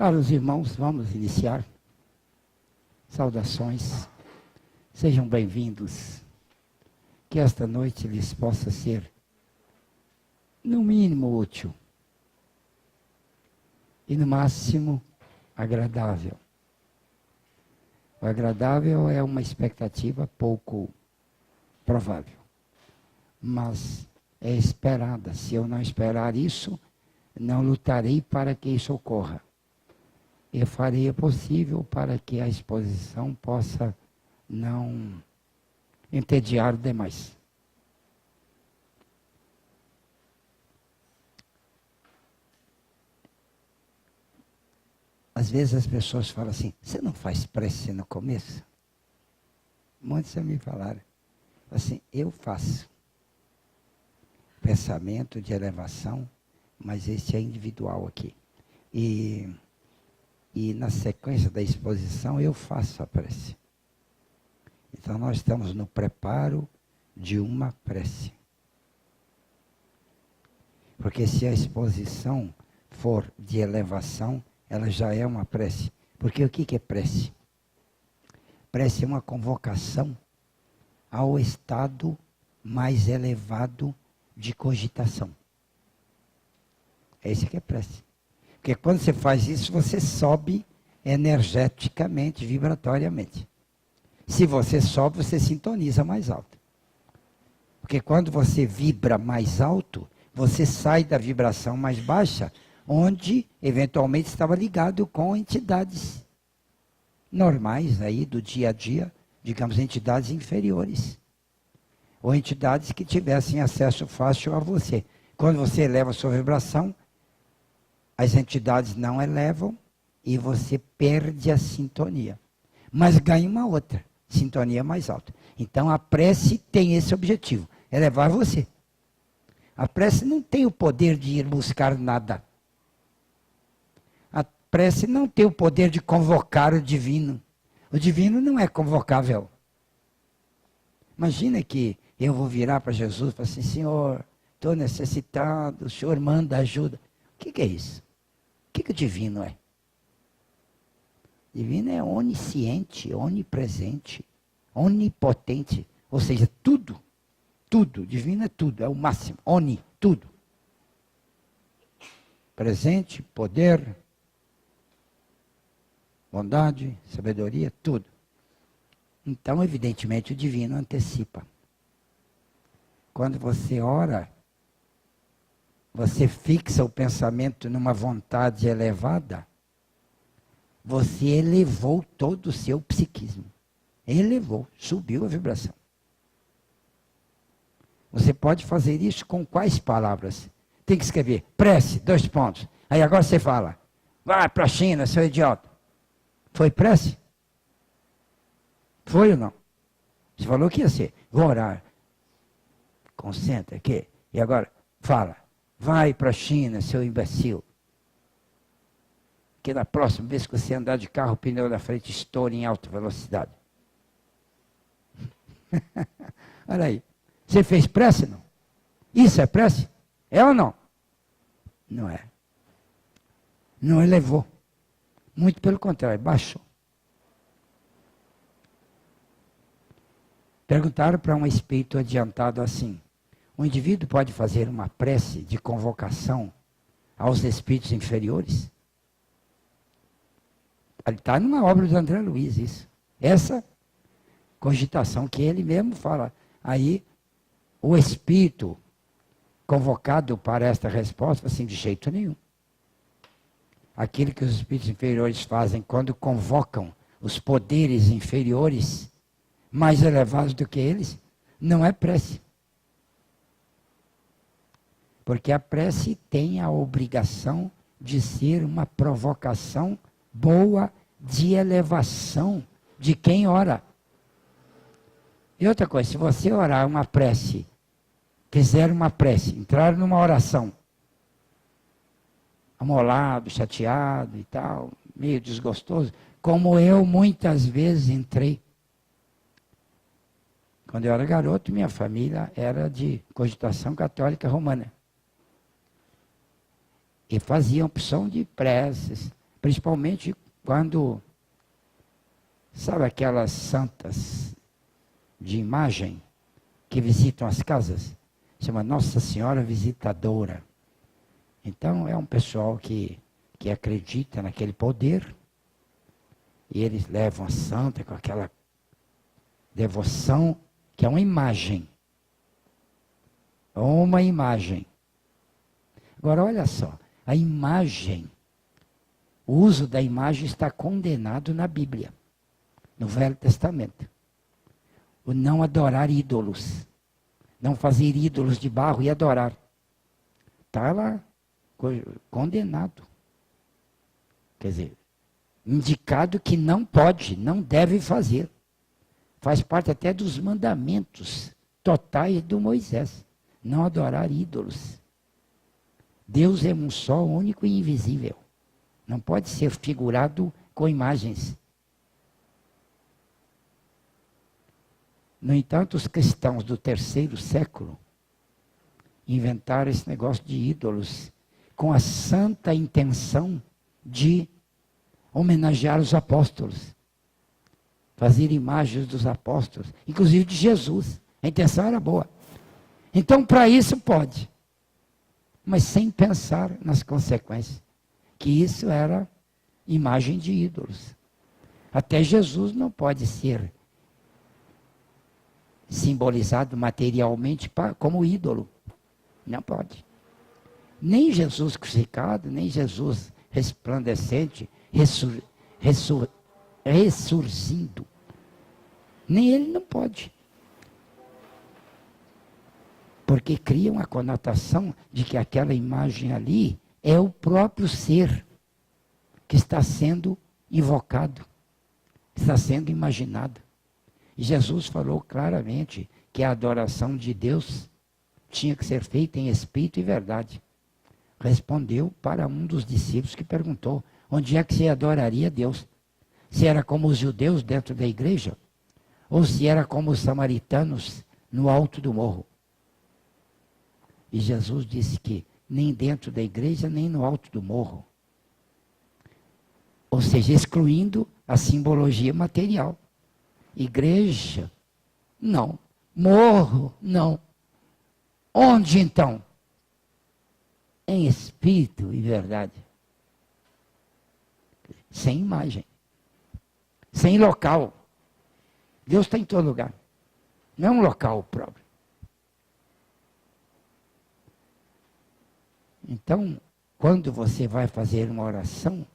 Caros irmãos, vamos iniciar. Saudações, sejam bem-vindos. Que esta noite lhes possa ser, no mínimo, útil e no máximo agradável. O agradável é uma expectativa pouco provável, mas é esperada. Se eu não esperar isso, não lutarei para que isso ocorra. Eu farei o possível para que a exposição possa não entediar demais. Às vezes as pessoas falam assim, você não faz prece no começo? Muitos já me falaram. Assim, eu faço. Pensamento de elevação, mas esse é individual aqui. E na sequência da exposição eu faço a prece. Então nós estamos no preparo de uma prece. Porque se a exposição for de elevação, ela já é uma prece. Porque o que é prece? Prece é uma convocação ao estado mais elevado de cogitação. É isso que é prece. Porque quando você faz isso, você sobe energeticamente, vibratoriamente. Se você sobe, você sintoniza mais alto. Porque quando você vibra mais alto, você sai da vibração mais baixa, onde eventualmente estava ligado com entidades normais aí do dia a dia, digamos entidades inferiores. Ou entidades que tivessem acesso fácil a você. Quando você eleva a sua vibração, as entidades não elevam e você perde a sintonia. Mas ganha uma outra, sintonia mais alta. Então a prece tem esse objetivo, elevar você. A prece não tem o poder de ir buscar nada. A prece não tem o poder de convocar o divino. O divino não é convocável. Imagina que eu vou virar para Jesus e falar assim, Senhor, estou necessitado, o Senhor manda ajuda. O que é isso? O que o divino é? Divino é onisciente, onipresente, onipotente. Ou seja, tudo. Tudo. Divino é tudo, é o máximo. Oni, tudo. Presente, poder, bondade, sabedoria, tudo. Então, evidentemente, o divino antecipa. Quando você ora, você fixa o pensamento numa vontade elevada, você elevou todo o seu psiquismo. Elevou, subiu a vibração. Você pode fazer isso com quais palavras? Tem que escrever, prece, 2 pontos. Aí agora você fala, vai para a China, seu idiota. Foi prece? Foi ou não? Você falou que ia ser, vou orar. Concentra aqui. E agora, fala. Vai para a China, seu imbecil. Que na próxima vez que você andar de carro, o pneu da frente estoura em alta velocidade. Olha aí. Você fez prece, não? Isso é prece? É ou não? Não é. Não elevou. Muito pelo contrário, baixou. Perguntaram para um espírito adiantado assim, o indivíduo pode fazer uma prece de convocação aos espíritos inferiores? Está numa obra do André Luiz isso. Essa cogitação que ele mesmo fala. Aí o espírito convocado para esta resposta, assim, de jeito nenhum. Aquilo que os espíritos inferiores fazem quando convocam os poderes inferiores, mais elevados do que eles, não é prece. Porque a prece tem a obrigação de ser uma provocação boa de elevação de quem ora. E outra coisa, se você orar uma prece, fizer uma prece, entrar numa oração, amolado, chateado e tal, meio desgostoso, como eu muitas vezes entrei. Quando eu era garoto, minha família era de cogitação católica romana. E fazia opção de preces, Principalmente quando, sabe aquelas santas de imagem que visitam as casas? Chama Nossa Senhora Visitadora. Então é um pessoal que acredita naquele poder, e eles levam a santa com aquela devoção, que é uma imagem. Uma imagem. Agora olha só, a imagem, o uso da imagem está condenado na Bíblia, no Velho Testamento. O não adorar ídolos, não fazer ídolos de barro e adorar. Está lá, condenado. Quer dizer, indicado que não pode, não deve fazer. Faz parte até dos mandamentos totais do Moisés. Não adorar ídolos. Deus é um só, único e invisível. Não pode ser figurado com imagens. No entanto, os cristãos do 3º século inventaram esse negócio de ídolos com a santa intenção de homenagear os apóstolos. Fazer imagens dos apóstolos, inclusive de Jesus. A intenção era boa. Então, para isso pode. Mas sem pensar nas consequências. Que isso era imagem de ídolos. Até Jesus não pode ser simbolizado materialmente como ídolo. Não pode. Nem Jesus crucificado, nem Jesus resplandecente, ressurgindo. Nem ele não pode. Porque cria uma conotação de que aquela imagem ali é o próprio ser que está sendo invocado, está sendo imaginado. E Jesus falou claramente que a adoração de Deus tinha que ser feita em espírito e verdade. Respondeu para um dos discípulos que perguntou: onde é que se adoraria Deus? Se era como os judeus dentro da igreja, ou se era como os samaritanos no alto do morro. E Jesus disse que nem dentro da igreja, nem no alto do morro. Ou seja, excluindo a simbologia material. Igreja, não. Morro, não. Onde então? Em espírito e verdade. Sem imagem. Sem local. Deus está em todo lugar. Não é um local próprio. Então, quando você vai fazer uma oração,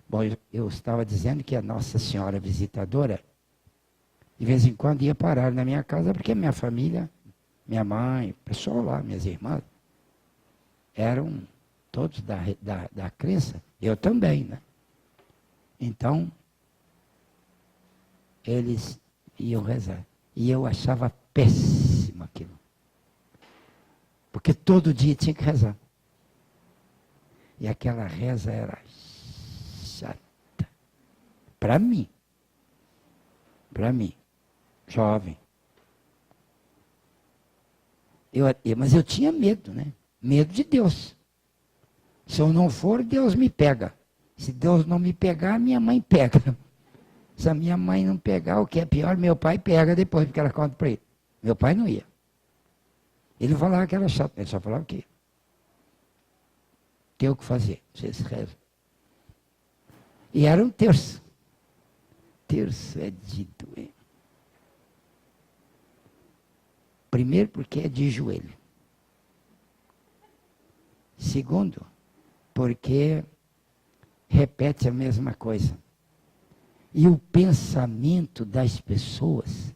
bom, eu estava dizendo que a Nossa Senhora Visitadora, de vez em quando ia parar na minha casa, porque minha família, minha mãe, o pessoal lá, minhas irmãs, eram todos da crença, eu também, né? Então, eles iam rezar. E eu achava péssimo aquilo. Porque todo dia tinha que rezar. E aquela reza era chata. Para mim. Para mim. Jovem. Mas eu tinha medo, né? Medo de Deus. Se eu não for, Deus me pega. Se Deus não me pegar, minha mãe pega. Se a minha mãe não pegar, o que é pior, meu pai pega depois, porque ela conta para ele. Meu pai não ia. Ele não falava que era chato, ele só falava que tem o que fazer, vocês rezam. E era um terço. Terço é de doer. Primeiro, porque é de joelho. Segundo, porque repete a mesma coisa. E o pensamento das pessoas,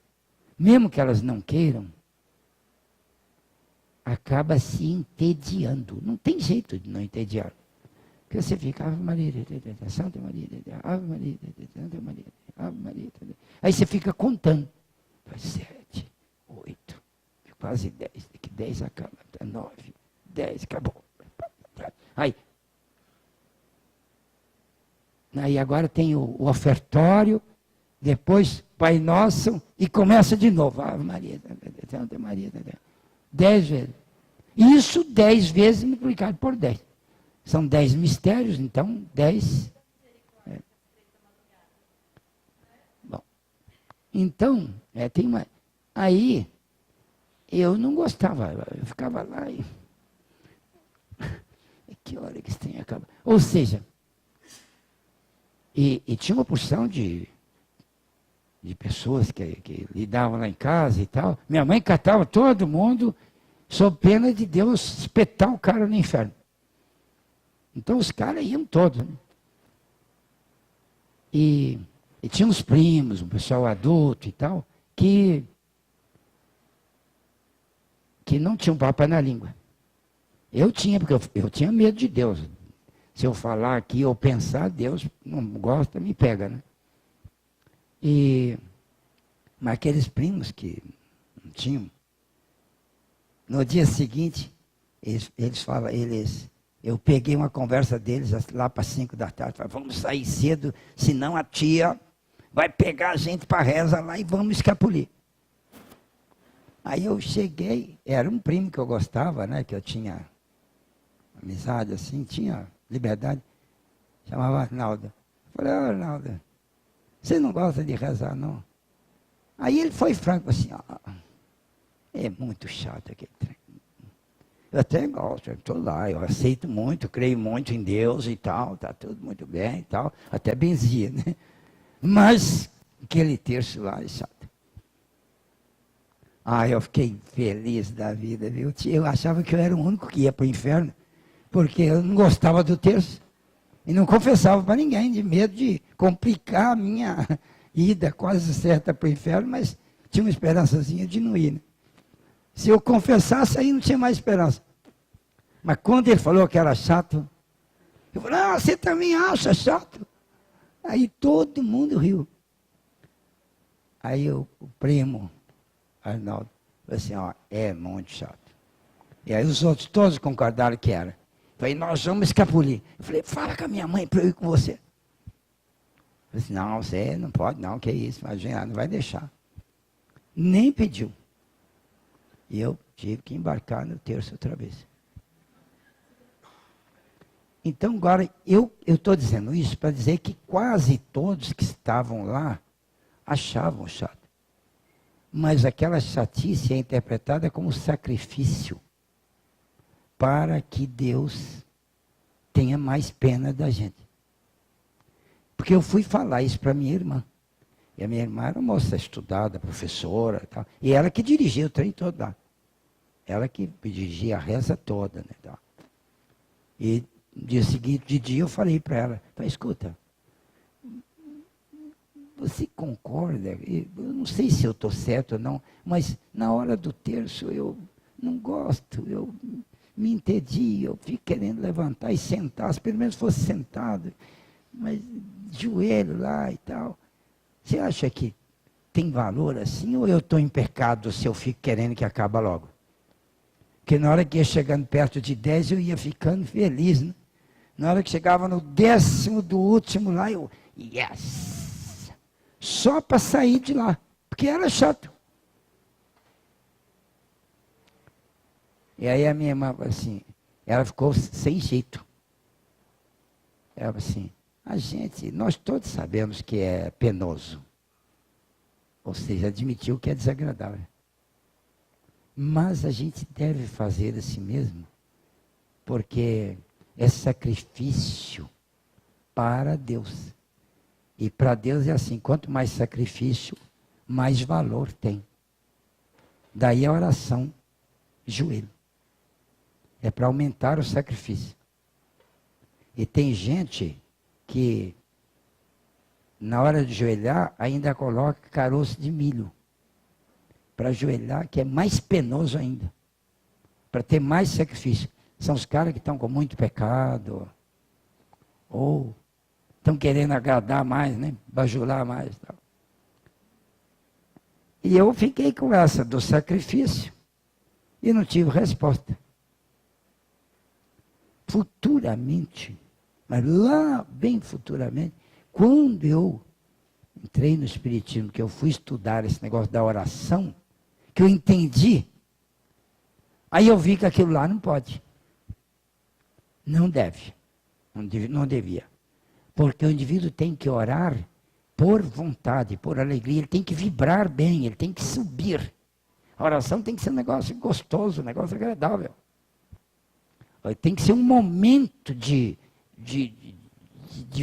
mesmo que elas não queiram, acaba se entediando. Não tem jeito de não entediar. Porque você fica, Ave Maria, Santa Maria, Ave Maria, Santa Maria, Ave Maria. Aí você fica contando. 7, 8, quase 10. Daqui 10 acaba. 9, 10, acabou. Aí agora tem o ofertório, depois Pai Nosso, e começa de novo. Ave Maria, Santa Maria, 10 vezes. Isso 10 vezes multiplicado por 10. São 10 mistérios, então 10 Então, tem uma... Aí, eu não gostava, eu ficava lá e... Que hora que esse trem acaba? Ou seja, e tinha uma porção de pessoas que lidavam lá em casa e tal. Minha mãe catava todo mundo sob pena de Deus espetar o cara no inferno. Então os caras iam todos. Né? E tinha uns primos, um pessoal adulto e tal, que não tinham papo na língua. Eu tinha, porque eu tinha medo de Deus. Se eu falar aqui ou pensar, Deus não gosta, me pega, né? Mas aqueles primos que não tinham, no dia seguinte, eu peguei uma conversa deles lá para 5 da tarde, falei, vamos sair cedo, senão a tia vai pegar a gente para reza lá e vamos escapulir. Aí eu cheguei, era um primo que eu gostava, né, que eu tinha amizade assim, tinha liberdade, chamava Arnaldo. Falei, Arnaldo, você não gosta de rezar, não? Aí ele foi franco assim, é muito chato aquele trem. Eu até gosto, eu estou lá, eu aceito muito, creio muito em Deus e tal, está tudo muito bem e tal, até benzia, né? Mas aquele terço lá é chato. Eu fiquei feliz da vida, viu? Eu achava que eu era o único que ia para o inferno, porque eu não gostava do terço. E não confessava para ninguém, de medo de complicar a minha ida quase certa para o inferno, mas tinha uma esperançazinha de não ir. Né? Se eu confessasse, aí não tinha mais esperança. Mas quando ele falou que era chato, eu falei, você também acha chato? Aí todo mundo riu. Aí o primo, Arnaldo, falou assim, é muito chato. E aí os outros todos concordaram que era. Falei, nós vamos escapulir. Eu falei, fala com a minha mãe para eu ir com você. Eu falei assim, não, você não pode não, que isso, imagina, não vai deixar. Nem pediu. E eu tive que embarcar no terço outra vez. Então agora, eu estou dizendo isso para dizer que quase todos que estavam lá achavam chato. Mas aquela chatice é interpretada como sacrifício para que Deus tenha mais pena da gente. Porque eu fui falar isso para minha irmã. E a minha irmã era uma moça estudada, professora e tal. E ela que dirigia o trem todo lá. Ela que dirigia a reza toda. Né, tal. E no dia seguinte, de dia, eu falei para ela, escuta, você concorda? Eu não sei se eu estou certo ou não, mas na hora do terço eu não gosto, eu me entendi, eu fico querendo levantar e sentar, se pelo menos fosse sentado, mas joelho lá e tal. Você acha que tem valor assim ou eu estou em pecado se eu fico querendo que acabe logo? Porque na hora que ia chegando perto de 10 eu ia ficando feliz, né? Na hora que chegava no 10º do último lá, eu, yes! Só para sair de lá, porque era chato. E aí a minha irmã falou assim, ela ficou sem jeito. Ela falou assim, nós todos sabemos que é penoso. Ou seja, admitiu que é desagradável. Mas a gente deve fazer assim mesmo, porque é sacrifício para Deus. E para Deus é assim, quanto mais sacrifício, mais valor tem. Daí a oração, joelho. É para aumentar o sacrifício. E tem gente que, na hora de joelhar, ainda coloca caroço de milho. Para ajoelhar, que é mais penoso ainda. Para ter mais sacrifício. São os caras que estão com muito pecado. Ou estão querendo agradar mais, né? Bajular mais. Tal. E eu fiquei com essa do sacrifício. E não tive resposta. Futuramente, mas lá bem futuramente, quando eu entrei no Espiritismo, que eu fui estudar esse negócio da oração, que eu entendi, aí eu vi que aquilo lá não pode. Não deve. Não devia. Porque o indivíduo tem que orar por vontade, por alegria, ele tem que vibrar bem, ele tem que subir. A oração tem que ser um negócio gostoso, um negócio agradável. Tem que ser um momento de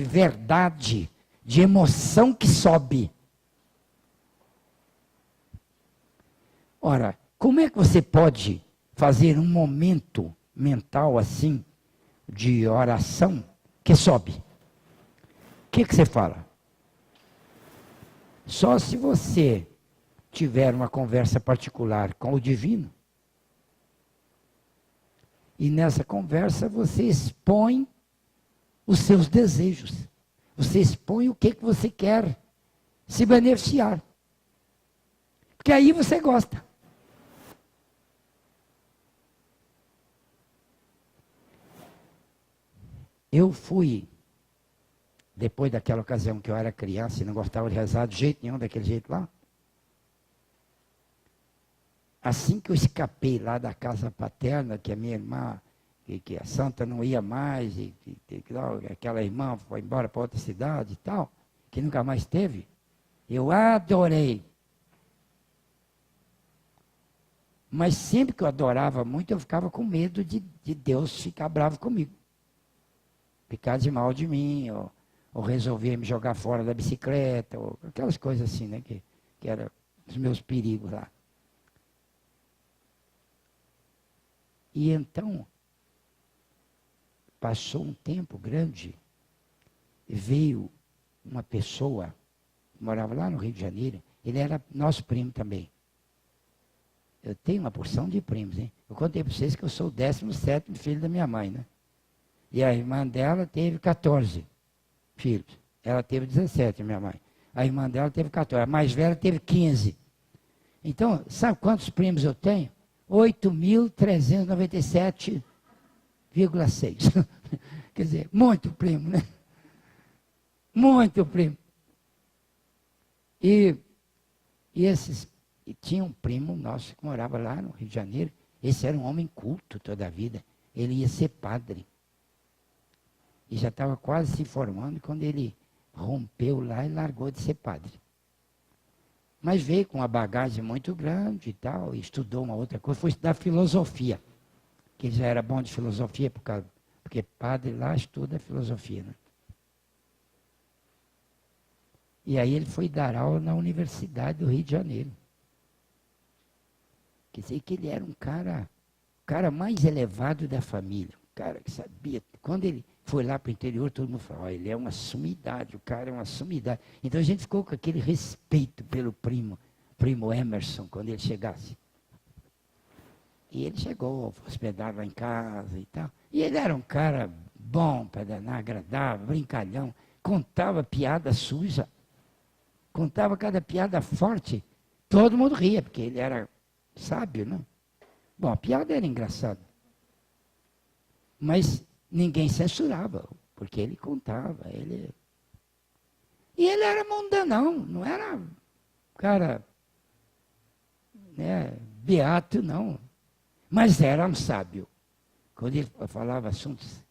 verdade, de emoção que sobe. Ora, como é que você pode fazer um momento mental assim, de oração, que sobe? O que você fala? Só se você tiver uma conversa particular com o divino, e nessa conversa você expõe os seus desejos. Você expõe o que você quer se beneficiar. Porque aí você gosta. Eu fui, depois daquela ocasião que eu era criança e não gostava de rezar de jeito nenhum, daquele jeito lá, assim que eu escapei lá da casa paterna, que a minha irmã, que a santa não ia mais, e aquela irmã foi embora para outra cidade e tal, que nunca mais teve, eu adorei. Mas sempre que eu adorava muito, eu ficava com medo de Deus ficar bravo comigo. Ficar de mal de mim, ou resolver me jogar fora da bicicleta, ou aquelas coisas assim, né, que eram os meus perigos lá. E então, passou um tempo grande, veio uma pessoa, que morava lá no Rio de Janeiro, ele era nosso primo também. Eu tenho uma porção de primos, hein? Eu contei para vocês que eu sou o 17º filho da minha mãe, né? E a irmã dela teve 14 filhos. Ela teve 17, minha mãe. A irmã dela teve 14. A mais velha teve 15. Então, sabe quantos primos eu tenho? 8.397,6. Quer dizer, muito primo, né? Muito primo. E tinha um primo nosso que morava lá no Rio de Janeiro. Esse era um homem culto toda a vida. Ele ia ser padre. E já estava quase se formando quando ele rompeu lá e largou de ser padre. Mas veio com uma bagagem muito grande e tal, e estudou uma outra coisa, foi estudar filosofia. Que ele já era bom de filosofia, porque padre lá estuda filosofia, né? E aí ele foi dar aula na Universidade do Rio de Janeiro. Quer dizer que ele era o cara mais elevado da família, um cara que sabia. Quando ele foi lá para o interior, todo mundo falou, ele é uma sumidade, o cara é uma sumidade. Então a gente ficou com aquele respeito pelo primo Emerson, quando ele chegasse. E ele chegou, hospedado lá em casa e tal. E ele era um cara bom para danar, agradável, brincalhão, contava piada suja, contava cada piada forte. Todo mundo ria, porque ele era sábio, né? Bom, a piada era engraçada. Mas ninguém censurava, porque ele contava. E ele era mundanão, não era cara, né, beato, não. Mas era um sábio. Quando ele falava assuntos,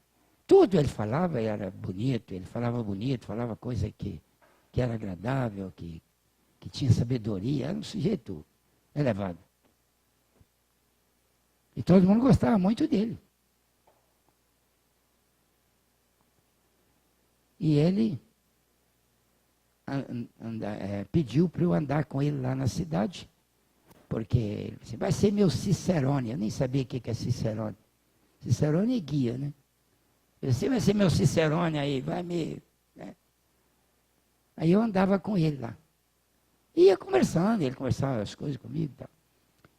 tudo ele falava era bonito, ele falava bonito, falava coisa que era agradável, que tinha sabedoria, era um sujeito elevado. E todo mundo gostava muito dele. E ele pediu para eu andar com ele lá na cidade, porque ele disse, vai ser meu cicerone. Eu nem sabia o que é cicerone. Cicerone é guia, né? Você vai ser meu cicerone aí, vai me... Né? Aí eu andava com ele lá. Ia conversando, ele conversava as coisas comigo e tal.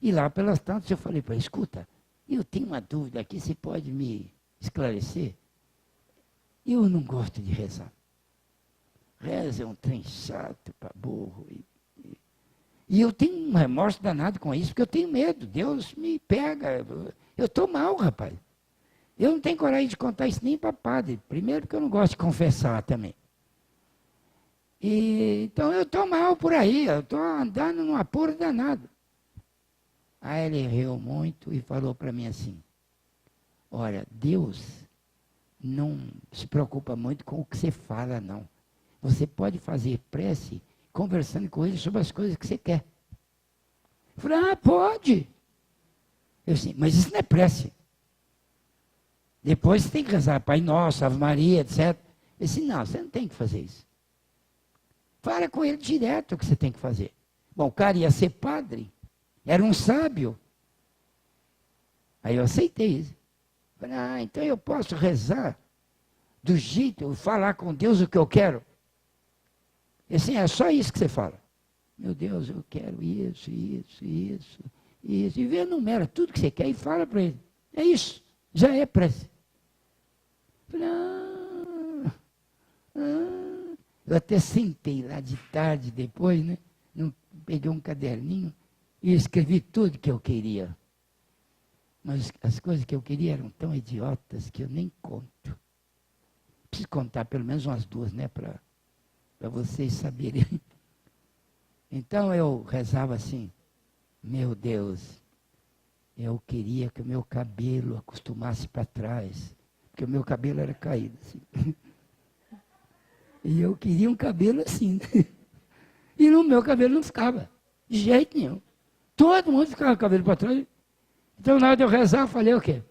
E lá pelas tantas eu falei para ele, escuta, eu tenho uma dúvida aqui, você pode me esclarecer? Eu não gosto de rezar. Reza é um trem chato para burro. E eu tenho um remorso danado com isso, porque eu tenho medo. Deus me pega. Eu estou mal, rapaz. Eu não tenho coragem de contar isso nem para padre. Primeiro porque eu não gosto de confessar também. Então eu estou mal por aí. Eu estou andando num apuro danado. Aí ele riu muito e falou para mim assim, olha, Deus não se preocupa muito com o que você fala, não. Você pode fazer prece conversando com ele sobre as coisas que você quer. Eu falei, pode. Eu disse, mas isso não é prece. Depois você tem que rezar Pai Nosso, Ave Maria, etc. Eu disse, não, você não tem que fazer isso. Fala com ele direto o que você tem que fazer. Bom, o cara ia ser padre, era um sábio. Aí eu aceitei isso. Falei, então eu posso rezar do jeito, falar com Deus o que eu quero. E assim, é só isso que você fala. Meu Deus, eu quero isso. E enumera tudo que você quer e fala para ele. É isso, já é prece. Falei, Eu até sentei lá de tarde depois, né? Peguei um caderninho e escrevi tudo que eu queria. Mas as coisas que eu queria eram tão idiotas que eu nem conto. Preciso contar pelo menos umas duas, né? Para vocês saberem. Então eu rezava assim, meu Deus, eu queria que o meu cabelo acostumasse para trás, porque o meu cabelo era caído assim. E eu queria um cabelo assim. E no meu cabelo não ficava, de jeito nenhum. Todo mundo ficava com o cabelo para trás. Então na hora de eu rezar, eu falei o quê?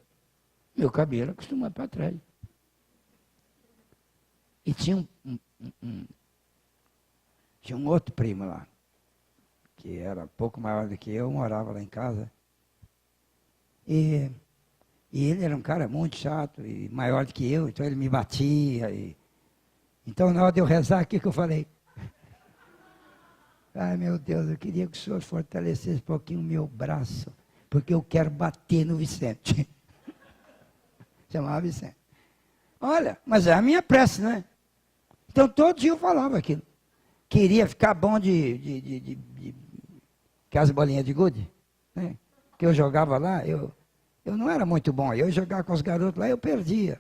Meu cabelo acostumava para trás. E tinha tinha um outro primo lá, que era um pouco maior do que eu, morava lá em casa. E ele era um cara muito chato e maior do que eu, então ele me batia. Então, na hora de eu rezar, o que eu falei? Ai, meu Deus, eu queria que o senhor fortalecesse um pouquinho o meu braço, porque eu quero bater no Vicente. Chamava Vicente. Olha, mas é a minha prece, né? Então, todo dia eu falava aquilo. Queria ficar bom de aquelas bolinhas de gude, né? Que eu jogava lá, eu não era muito bom. Eu jogava com os garotos lá, eu perdia.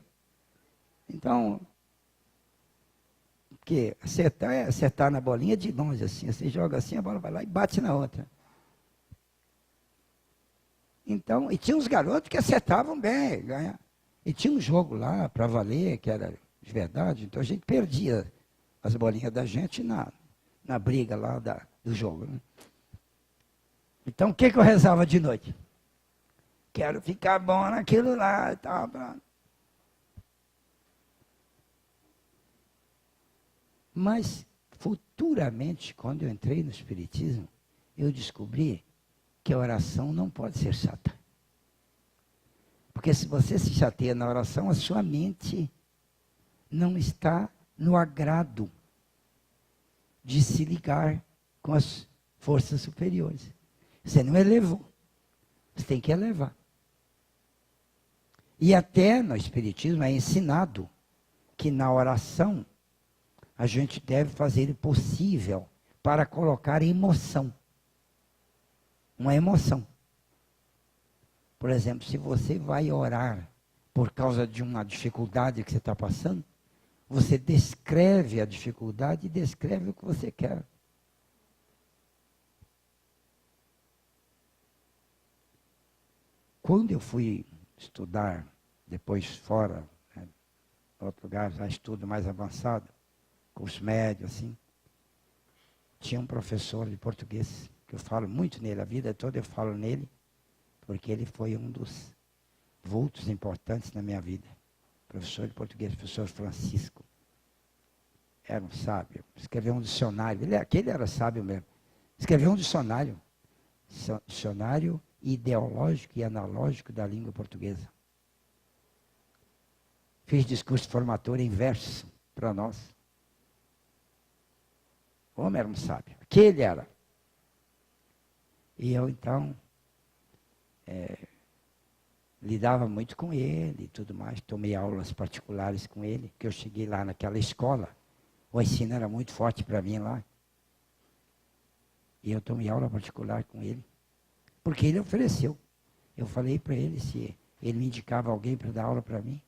Então, porque acertar é acertar na bolinha de longe, assim. Você joga assim, a bola vai lá e bate na outra. Então, e tinha uns garotos que acertavam bem, ganha. E tinha um jogo lá para valer, que era de verdade, então a gente perdia as bolinhas da gente na briga lá do jogo. Né? Então, o que eu rezava de noite? Quero ficar bom naquilo lá e tal. Mas, futuramente, quando eu entrei no Espiritismo, eu descobri que a oração não pode ser chata. Porque se você se chateia na oração, a sua mente não está no agrado de se ligar com as forças superiores. Você não elevou. Você tem que elevar. E até no Espiritismo é ensinado que na oração a gente deve fazer o possível para colocar emoção. Uma emoção. Por exemplo, se você vai orar por causa de uma dificuldade que você está passando, você descreve a dificuldade e descreve o que você quer. Quando eu fui estudar, depois fora, né, em outro lugar, já estudo mais avançado, curso médio, assim, tinha um professor de português, que eu falo muito nele, a vida toda eu falo nele, porque ele foi um dos vultos importantes na minha vida. Professor de português, professor Francisco. Era um sábio. Escreveu um dicionário. Aquele era sábio mesmo. Escreveu um dicionário. Dicionário ideológico e analógico da língua portuguesa. Fiz discurso de formatura em verso para nós. O homem era um sábio. Aquele era. E eu, então, lidava muito com ele e tudo mais. Tomei aulas particulares com ele, que eu cheguei lá naquela escola. O ensino era muito forte para mim lá. E eu tomei aula particular com ele. Porque ele ofereceu. Eu falei para ele se ele me indicava alguém para dar aula para mim.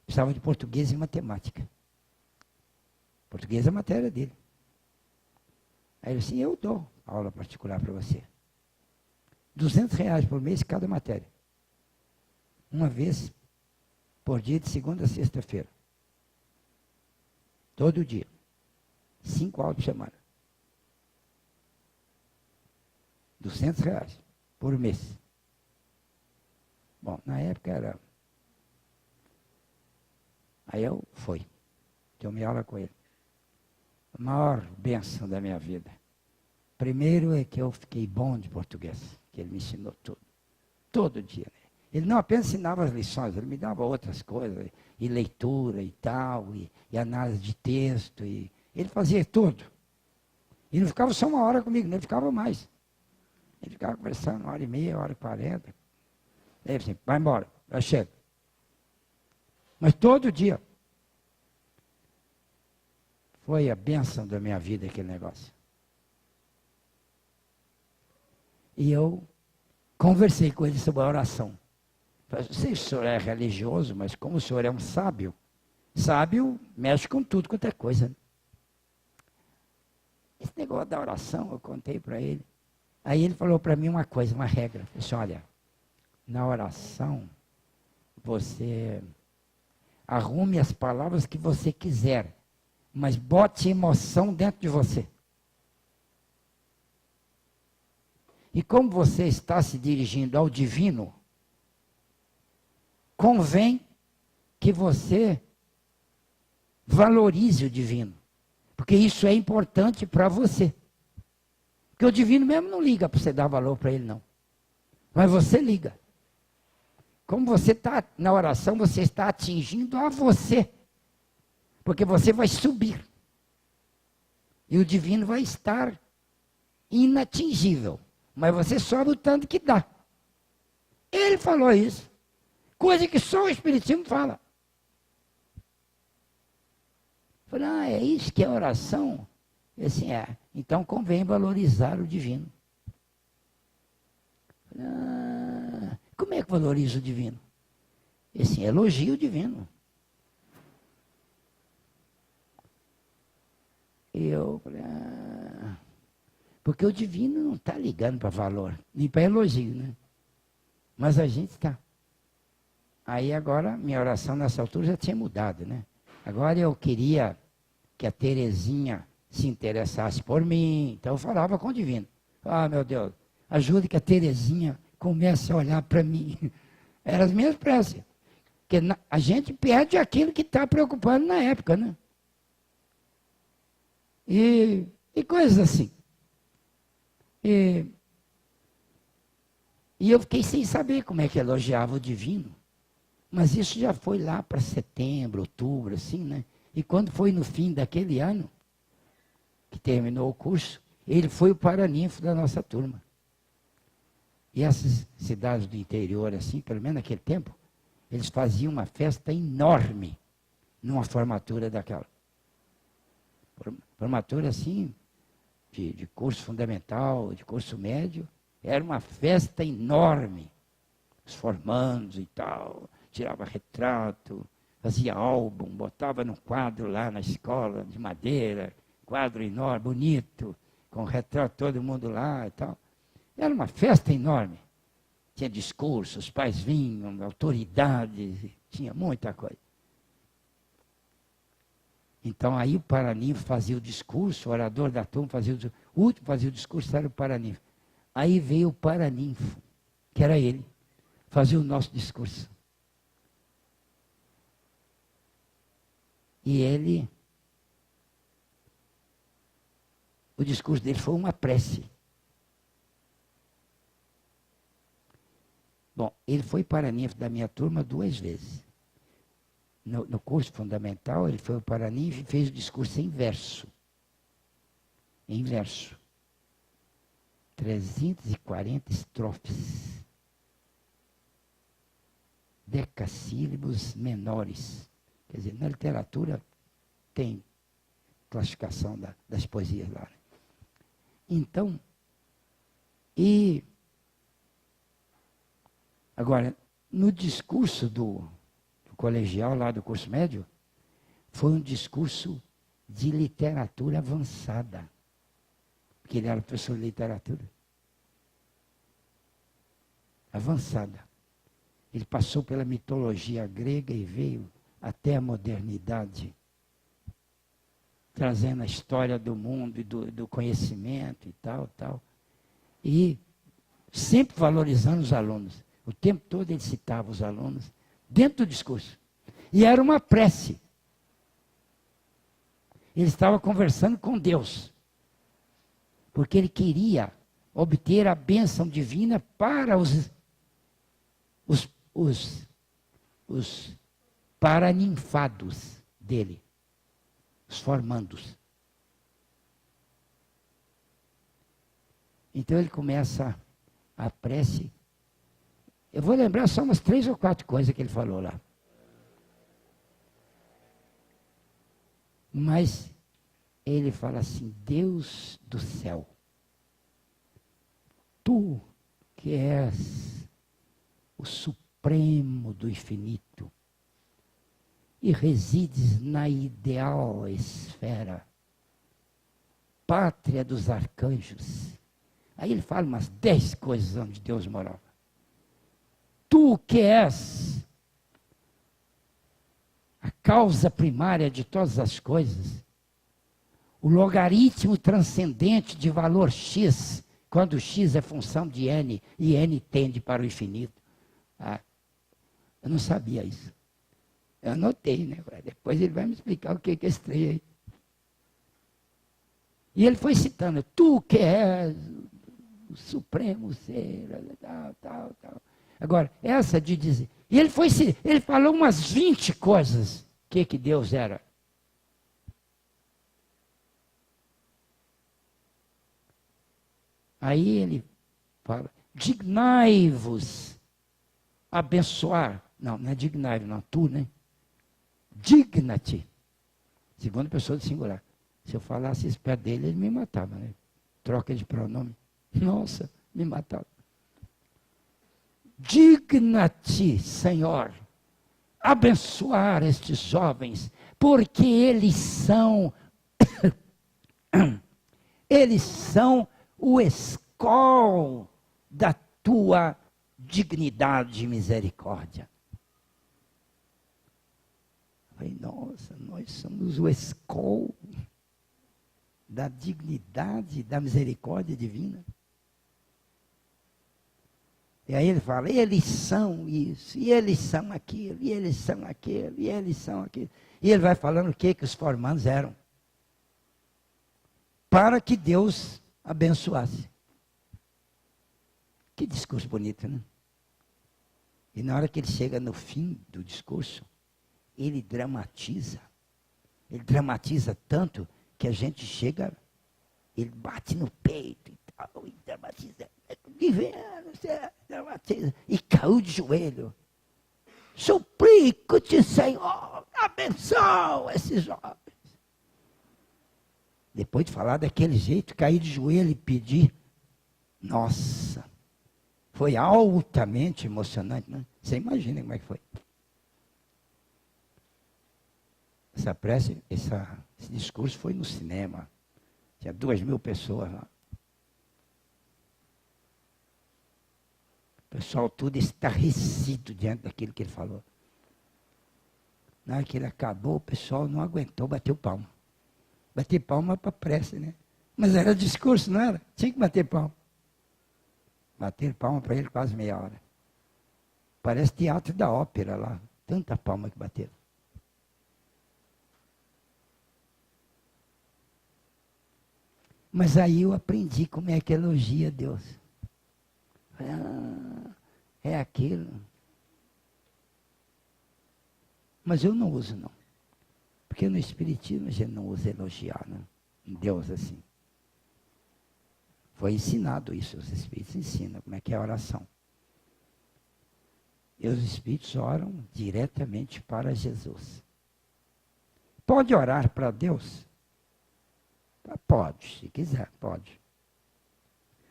Precisava de português e matemática. Português é a matéria dele. Aí ele disse, eu dou aula particular para você. R$200 por mês cada matéria. Uma vez por dia, de segunda a sexta-feira. Todo dia. 5 aulas por semana. R$ 200 por mês. Bom, na época era... Aí eu fui. Tomei aula com ele. A maior bênção da minha vida. Primeiro é que eu fiquei bom de português, que ele me ensinou tudo. Todo dia. Né? Ele não apenas ensinava as lições, ele me dava outras coisas, e leitura e tal, e análise de texto, e ele fazia tudo. E não ficava só 1 hora comigo, não ficava mais. Ele ficava conversando 1h30, 1h40. Ele assim, vai embora, já chega. Mas todo dia. Foi a bênção da minha vida aquele negócio. E eu conversei com ele sobre a oração. Falei, não sei se o senhor é religioso, mas como o senhor é um sábio, sábio mexe com tudo quanto é coisa. Né? Esse negócio da oração, eu contei para ele. Aí ele falou para mim uma coisa, uma regra. Ele disse, olha, na oração, você arrume as palavras que você quiser, mas bote emoção dentro de você. E como você está se dirigindo ao divino, convém que você valorize o divino. Porque isso é importante para você. Porque o divino mesmo não liga para você dar valor para ele, não. Mas você liga. Como você está na oração, você está atingindo a você. Porque você vai subir. E o divino vai estar inatingível. Mas você sobe o tanto que dá. Ele falou isso. Coisa que só o Espiritismo fala. Eu falei, é isso que é oração? E assim, então convém valorizar o divino. Eu falei, como é que valoriza o divino? E assim, elogio o divino. E eu falei, porque o divino não está ligando para valor, nem para elogio, né? Mas a gente está. Aí agora, minha oração nessa altura já tinha mudado, né? Agora eu queria que a Terezinha se interessasse por mim, então eu falava com o divino. Meu Deus, ajude que a Terezinha comece a olhar para mim. Eram as minhas preces. Porque a gente perde aquilo que está preocupando na época, né? E coisas assim. E eu fiquei sem saber como é que elogiava o divino. Mas isso já foi lá para setembro, outubro, assim, né? E quando foi no fim daquele ano, que terminou o curso, ele foi o paraninfo da nossa turma. E essas cidades do interior, assim, pelo menos naquele tempo, eles faziam uma festa enorme numa formatura daquela. Formatura, assim, de curso fundamental, de curso médio, era uma festa enorme. Os formandos e tal, tirava retrato, fazia álbum, botava no quadro lá na escola, de madeira, quadro enorme, bonito, com retrato todo mundo lá e tal. Era uma festa enorme. Tinha discursos, os pais vinham, autoridades, tinha muita coisa. Então aí o paraninfo fazia o discurso, o orador da turma fazia o discurso, o último fazia o discurso era o paraninfo. Aí veio o paraninfo, que era ele, fazia o nosso discurso. E ele, o discurso dele foi uma prece. Bom, ele foi paraninfo da minha turma 2 vezes. No curso fundamental, ele foi o paraninfo e fez o discurso em verso. Em verso. 340 estrofes. Decassílabos menores. Quer dizer, na literatura tem classificação das poesias lá. Então, agora, no discurso do colegial, lá do curso médio, foi um discurso de literatura avançada. Porque ele era professor de literatura. Avançada. Ele passou pela mitologia grega e veio até a modernidade. trazendo a história do mundo e do conhecimento e tal, tal. E sempre valorizando os alunos. O tempo todo ele citava os alunos dentro do discurso. E era uma prece. Ele estava conversando com Deus. Porque ele queria obter a bênção divina para os paraninfados dele, os formandos. Então ele começa a prece. Eu vou lembrar só umas 3 ou 4 coisas que ele falou lá. Mas ele fala assim: Deus do céu, tu que és o supremo do infinito e resides na ideal esfera, pátria dos arcanjos. Aí ele fala umas 10 coisas onde Deus morava. Tu que és a causa primária de todas as coisas, o logaritmo transcendente de valor x, quando x é função de n e n tende para o infinito. Ah, eu não sabia isso. Eu anotei, né? Depois ele vai me explicar o que é esse trem aí. E ele foi citando: tu que és o supremo ser, tal, tal, tal. Agora, essa de dizer... E ele falou umas 20 coisas que Deus era. Aí ele fala: dignai-vos abençoar. Não, não é dignai-vos, não, tu, né? Digna-te. Segunda pessoa do singular. Se eu falasse isso perto dele, ele me matava, né? Troca de pronome. Nossa, me matava. Digna-te, Senhor, abençoar estes jovens, porque eles são o escol da tua dignidade e misericórdia. Falei, nossa, nós somos o escol da dignidade, da misericórdia divina. E aí ele fala: eles são isso, e eles são aquilo, e eles são aquilo, e eles são aquilo. E ele vai falando o que os formandos eram. Para que Deus abençoasse. Que discurso bonito, né? E na hora que ele chega no fim do discurso, ele dramatiza. Ele dramatiza tanto que a gente chega, ele bate no peito e tal, e dramatiza. Dramatiza. E caiu de joelho. Suplico-te, Senhor, abençoa esses jovens. Depois de falar daquele jeito, cair de joelho e pedir, nossa, foi altamente emocionante, né? Você imagina como é que foi. Essa prece, esse discurso foi no cinema. Tinha 2.000 pessoas lá. O pessoal tudo estarrecido diante daquilo que ele falou. Na hora que ele acabou, o pessoal não aguentou, bateu palma. Bater palma para a prece, né? Mas era discurso, não era? Tinha que bater palma. Bater palma para ele quase meia hora. Parece teatro da ópera lá. Tanta palma que bateram. Mas aí eu aprendi como é que elogia Deus. Ah, é aquilo. Mas eu não uso, não. Porque no Espiritismo a gente não usa elogiar, né? Em Deus assim. Foi ensinado isso, os Espíritos ensinam como é que é a oração. E os Espíritos oram diretamente para Jesus. Pode orar para Deus? Pode, se quiser, pode.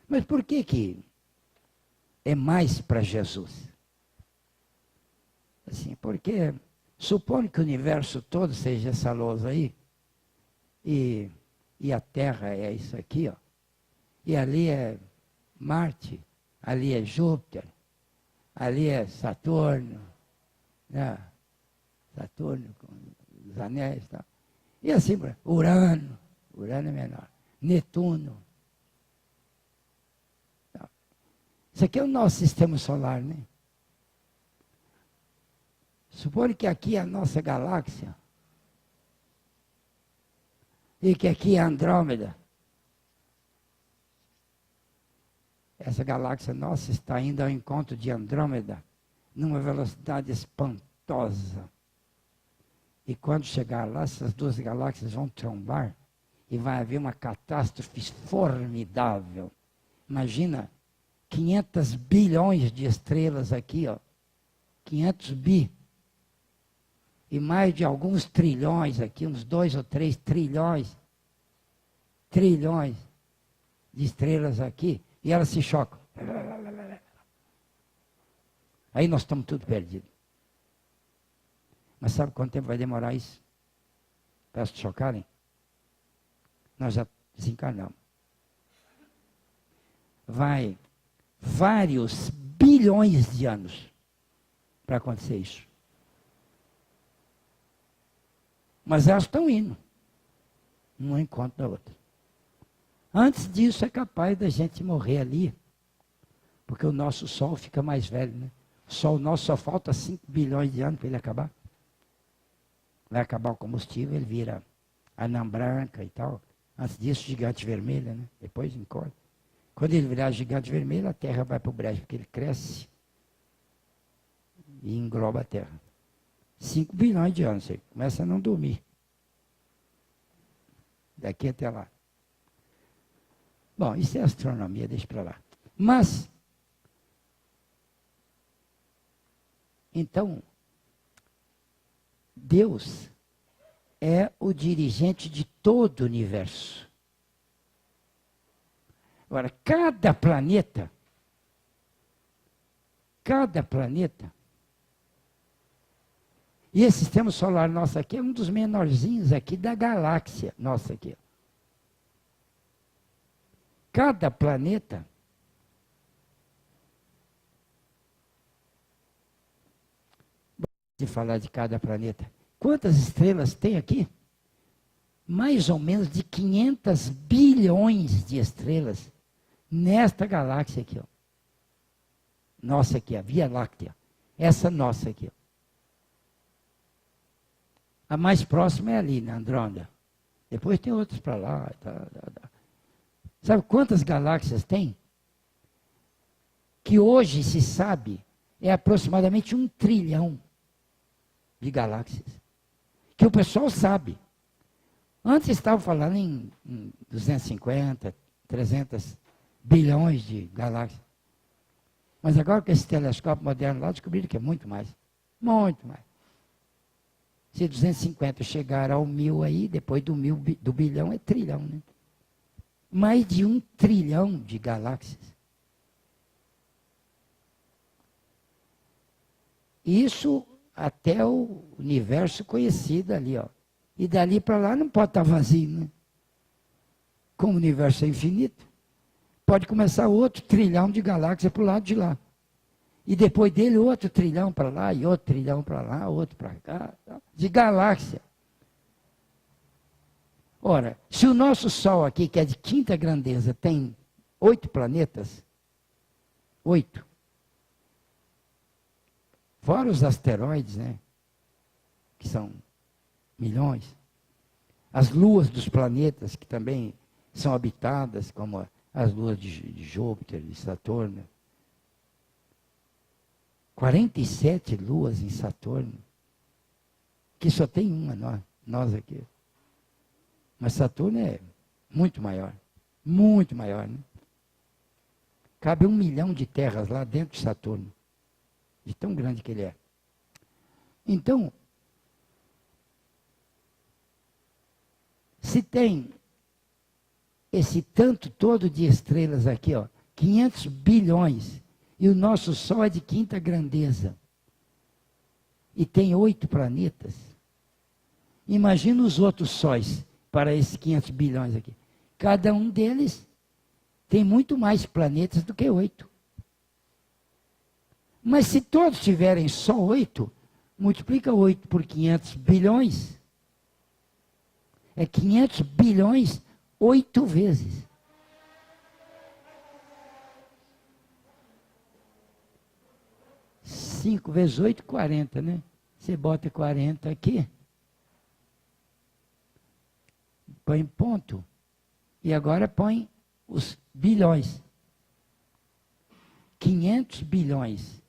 Mas por que é mais para Jesus? Assim, porque suponho que o universo todo seja essa lousa aí, e a Terra é isso aqui, ó. E ali é Marte, ali é Júpiter, ali é Saturno, né? Saturno com os anéis e tal. E assim, Urano é menor. Netuno. Isso aqui é o nosso sistema solar, né? Suponha que aqui é a nossa galáxia. E que aqui é Andrômeda. Essa galáxia nossa está indo ao encontro de Andrômeda, numa velocidade espantosa. E quando chegar lá, essas duas galáxias vão trombar e vai haver uma catástrofe formidável. Imagina 500 bilhões de estrelas aqui, ó. 500 bi. E mais de alguns trilhões aqui, uns 2 ou 3 trilhões. Trilhões de estrelas aqui. E elas se chocam. Aí nós estamos tudo perdidos. Mas sabe quanto tempo vai demorar isso? Para se chocarem? Nós já desencarnamos. Vai vários bilhões de anos para acontecer isso. Mas elas estão indo. Um encontro da outra. Antes disso é capaz da gente morrer ali. Porque o nosso Sol fica mais velho, né? O Sol nosso só falta 5 bilhões de anos para ele acabar. Vai acabar o combustível, ele vira anã branca e tal. Antes disso, gigante vermelha, né? Depois encolhe. Quando ele virar gigante vermelho, a Terra vai para o brejo, porque ele cresce e engloba a Terra. 5 bilhões de anos, você começa a não dormir. Daqui até lá. Bom, isso é astronomia, deixa para lá. Mas, então, Deus é o dirigente de todo o universo. Agora, cada planeta, e esse sistema solar nosso aqui é um dos menorzinhos aqui da galáxia nossa aqui. Cada planeta de falar de cada planeta. Quantas estrelas tem aqui? Mais ou menos de 500 bilhões de estrelas nesta galáxia aqui, ó. Nossa aqui, a Via Láctea. Essa nossa aqui, ó. A mais próxima é ali, na Andrômeda. Depois tem outras para lá. Sabe quantas galáxias tem? Que hoje se sabe é aproximadamente 1 trilhão de galáxias. Que o pessoal sabe. Antes estavam falando em 250, 300 bilhões de galáxias. Mas agora com esse telescópio moderno lá, descobriram que é muito mais. Muito mais. Se 250 chegar ao 1000 aí, depois do bilhão é trilhão, né? Mais de 1 trilhão de galáxias. Isso até o universo conhecido ali, ó. E dali para lá não pode estar vazio, né? Como o universo é infinito, pode começar outro trilhão de galáxias para o lado de lá. E depois dele outro trilhão para lá, e outro trilhão para lá, outro para cá, de galáxia. Ora, se o nosso Sol aqui, que é de quinta grandeza, tem 8 planetas, 8, fora os asteroides, né, que são milhões, as luas dos planetas, que também são habitadas, como as luas de Júpiter, de Saturno. 47 luas em Saturno, que só tem uma, nós aqui. Mas Saturno é muito maior, né? Cabe 1 milhão de terras lá dentro de Saturno, de tão grande que ele é. Então, se tem esse tanto todo de estrelas aqui, ó, 500 bilhões, e o nosso Sol é de quinta grandeza, e tem 8 planetas, imagina os outros sóis para esses 500 bilhões aqui. Cada um deles tem muito mais planetas do que 8. Mas se todos tiverem só 8, multiplica 8 por 500 bilhões, É 500 bilhões 8 vezes. Cinco vezes 8, 40, né? Você bota 40 aqui. Põe ponto. E agora põe os bilhões. 500 bilhões.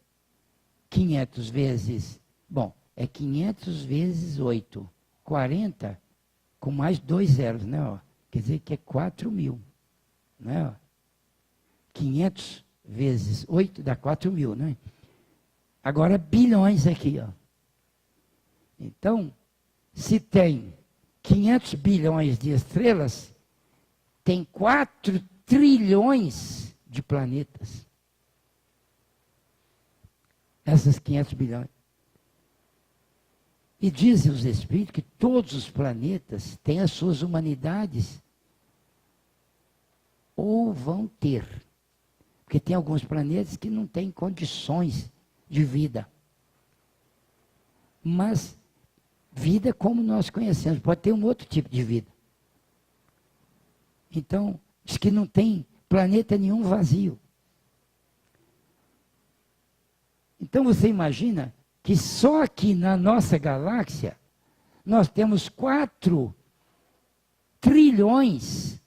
500 vezes... Bom, é 500 vezes 8. 40 com mais 2 zeros, né? Ó. Quer dizer que é 4 mil. Né? 500 vezes 8 dá 4 mil, né? Agora bilhões aqui, ó. Então, se tem 500 bilhões de estrelas, tem 4 trilhões de planetas. Essas 500 bilhões. E dizem os espíritos que todos os planetas têm as suas humanidades. Ou vão ter. Porque tem alguns planetas que não têm condições de vida. Mas vida como nós conhecemos, pode ter um outro tipo de vida. Então, diz que não tem planeta nenhum vazio. Então você imagina que só aqui na nossa galáxia nós temos 4 trilhões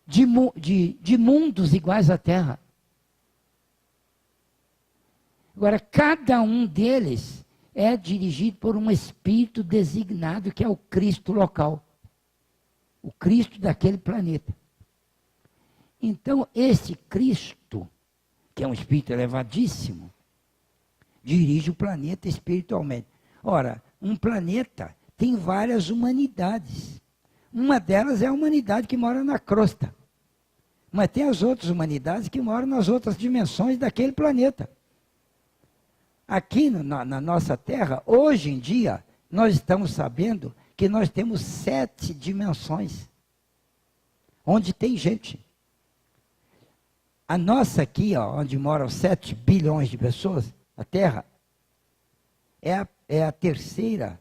de mundos iguais à Terra. Agora, cada um deles é dirigido por um espírito designado, que é o Cristo local. O Cristo daquele planeta. Então, esse Cristo, que é um espírito elevadíssimo, dirige o planeta espiritualmente. Ora, um planeta tem várias humanidades. Uma delas é a humanidade que mora na crosta. Mas tem as outras humanidades que moram nas outras dimensões daquele planeta. Aqui na nossa Terra, hoje em dia, nós estamos sabendo que nós temos 7 dimensões, onde tem gente. A nossa aqui, ó, onde moram 7 bilhões de pessoas, a Terra, é a terceira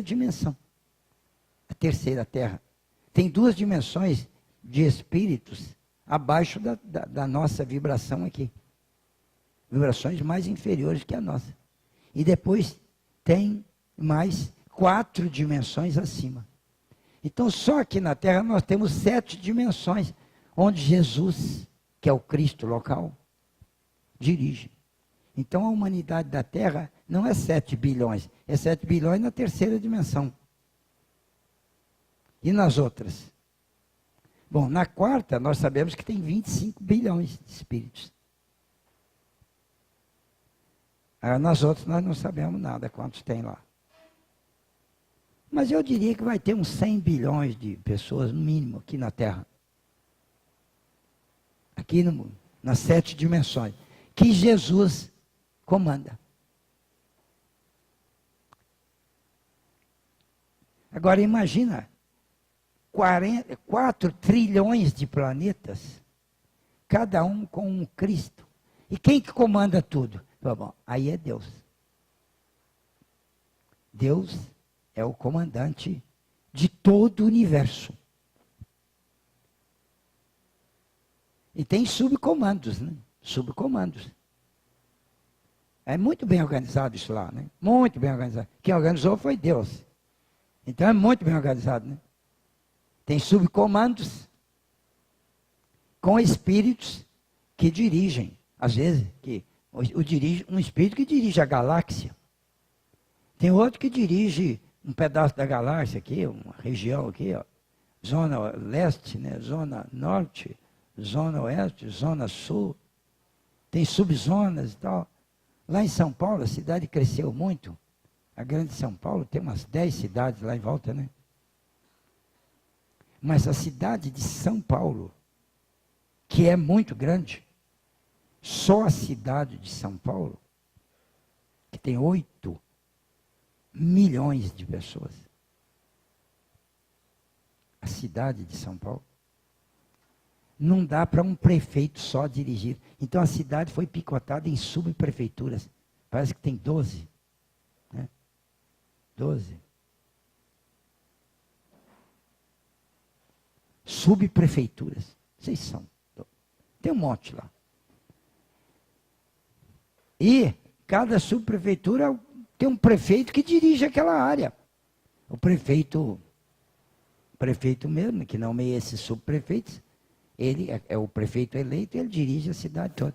dimensão. A terceira Terra. Tem 2 dimensões de espíritos abaixo da nossa vibração aqui. Vibrações mais inferiores que a nossa. E depois tem mais 4 dimensões acima. Então, só aqui na Terra nós temos 7 dimensões, onde Jesus, que é o Cristo local, dirige. Então, a humanidade da Terra não é 7 bilhões, é 7 bilhões na terceira dimensão. E nas outras? Bom, na quarta, nós sabemos que tem 25 bilhões de espíritos. Nas outras, nós não sabemos nada quantos tem lá. Mas eu diria que vai ter uns 100 bilhões de pessoas, no mínimo, aqui na Terra. Aqui nas 7 dimensões. Que Jesus comanda. Agora imagina, 4 trilhões de planetas, cada um com um Cristo. E quem que comanda tudo? Bom, aí é Deus. Deus é o comandante de todo o universo. E tem subcomandos, né? Subcomandos. É muito bem organizado isso lá, né? Muito bem organizado. Quem organizou foi Deus. Então é muito bem organizado, né? Tem subcomandos com espíritos que dirigem. Às vezes, um espírito que dirige a galáxia. Tem outro que dirige um pedaço da galáxia aqui, uma região aqui, ó, zona leste, né, zona norte, zona oeste, zona sul. Tem subzonas e tal. Lá em São Paulo, a cidade cresceu muito. A grande São Paulo tem umas 10 cidades lá em volta, né? Mas a cidade de São Paulo, que é muito grande, só a cidade de São Paulo, que tem 8 milhões de pessoas. A cidade de São Paulo. Não dá para um prefeito só dirigir. Então a cidade foi picotada em subprefeituras. Parece que tem 12. Né? 12. Subprefeituras. Vocês são. Tem um monte lá. E cada subprefeitura tem um prefeito que dirige aquela área. O prefeito mesmo, que nomeia esses subprefeitos, ele é o prefeito eleito e ele dirige a cidade toda.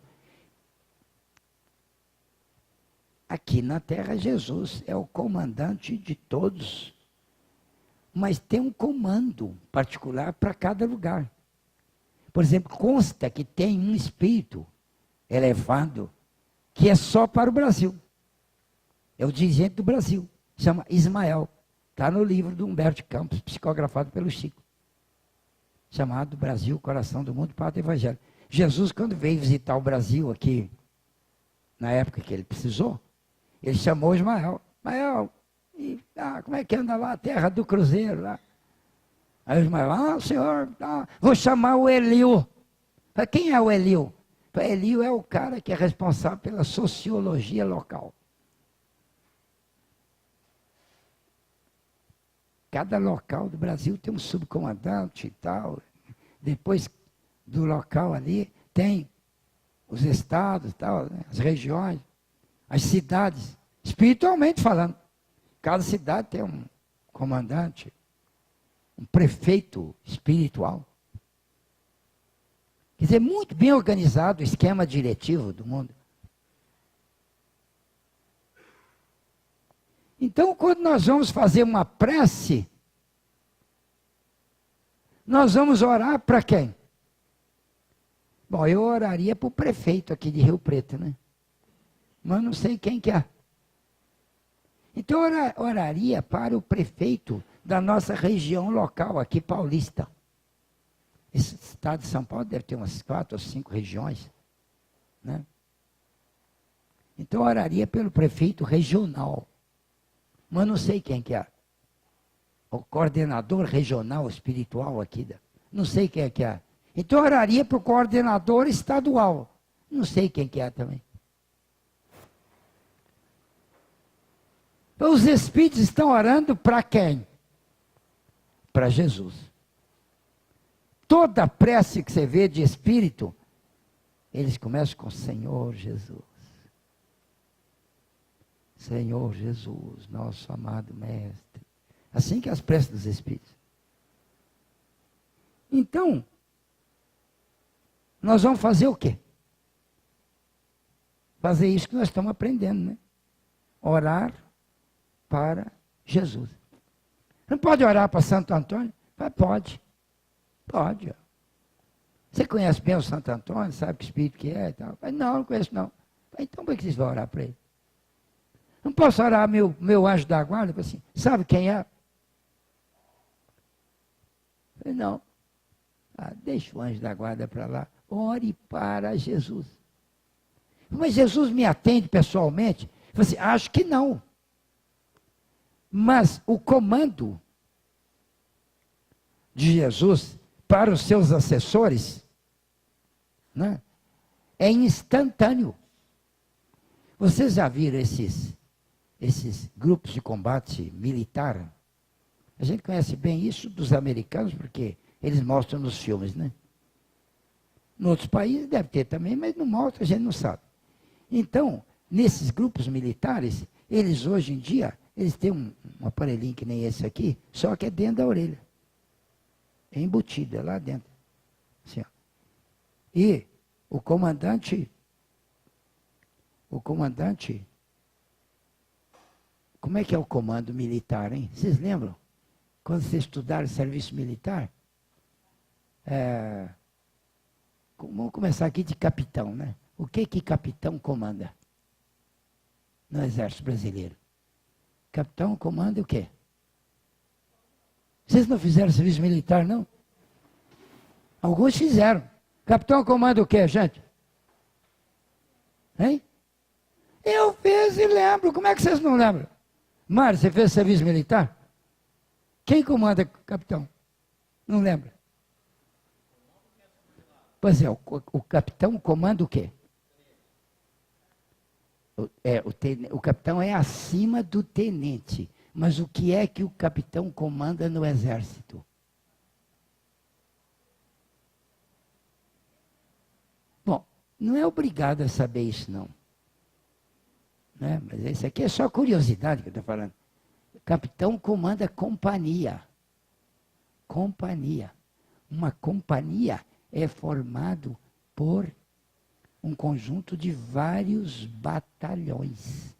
Aqui na terra, Jesus é o comandante de todos. Mas tem um comando particular para cada lugar. Por exemplo, consta que tem um espírito elevado que é só para o Brasil. É o dirigente do Brasil. Chama Ismael. Está no livro do Humberto de Campos, psicografado pelo Chico. Chamado Brasil, Coração do Mundo, Pátria e Evangelho. Jesus, quando veio visitar o Brasil aqui, na época que ele precisou, ele chamou Ismael. Ismael, como é que anda lá a terra do cruzeiro lá? Aí o Ismael, senhor, vou chamar o Eliu. Falei, quem é o Eliu? Falei, Eliu é o cara que é responsável pela sociologia local. Cada local do Brasil tem um subcomandante e tal. Depois do local ali, tem os estados, tal, né, as regiões, as cidades, espiritualmente falando. Cada cidade tem um comandante, um prefeito espiritual. Quer dizer, muito bem organizado o esquema diretivo do mundo. Então, quando nós vamos fazer uma prece, nós vamos orar para quem? Bom, eu oraria para o prefeito aqui de Rio Preto, né? Mas não sei quem que é. Então, eu oraria para o prefeito da nossa região local, aqui paulista. Esse estado de São Paulo deve ter umas 4 ou 5 regiões, né? Então, eu oraria pelo prefeito regional. Mas não sei quem que é. O coordenador regional espiritual aqui. Não sei quem é que é. Então eu oraria para o coordenador estadual. Não sei quem que é também. Então, os espíritos estão orando para quem? Para Jesus. Toda prece que você vê de espírito, eles começam com Senhor Jesus. Senhor Jesus, nosso amado Mestre. Assim que as preces dos Espíritos. Então, nós vamos fazer o quê? Fazer isso que nós estamos aprendendo, né? Orar para Jesus. Não pode orar para Santo Antônio? Pode. Pode. Você conhece bem o Santo Antônio? Sabe que espírito que é e tal? Não conheço não. Então, por que vocês vão orar para ele? Não posso orar meu anjo da guarda? Assim, sabe quem é? Não. Deixa o anjo da guarda para lá. Ore para Jesus. Mas Jesus me atende pessoalmente? Assim, acho que não. Mas o comando de Jesus para os seus assessores, né, é instantâneo. Vocês já viram esses grupos de combate militar? A gente conhece bem isso dos americanos, porque eles mostram nos filmes, né? Em outros países deve ter também, mas não mostra, a gente não sabe. Então, nesses grupos militares, eles hoje em dia, eles têm um aparelhinho que nem esse aqui, só que é dentro da orelha. É embutido, é lá dentro. Assim, ó. E o comandante, como é que é o comando militar, hein? Vocês lembram? Quando vocês estudaram serviço militar? Vamos começar aqui de capitão, né? O que capitão comanda no Exército Brasileiro? Capitão comanda o quê? Vocês não fizeram serviço militar, não? Alguns fizeram. Capitão comanda o quê, gente? Hein? Eu fiz e lembro. Como é que vocês não lembram? Mário, você fez serviço militar? Quem comanda, capitão? Não lembra? Pois é, o capitão comanda o quê? O capitão é acima do tenente. Mas o que é que o capitão comanda no exército? Bom, não é obrigado a saber isso, não. Né? Mas isso aqui é só curiosidade que eu estou falando. O capitão comanda companhia. Companhia. Uma companhia é formado por um conjunto de vários batalhões.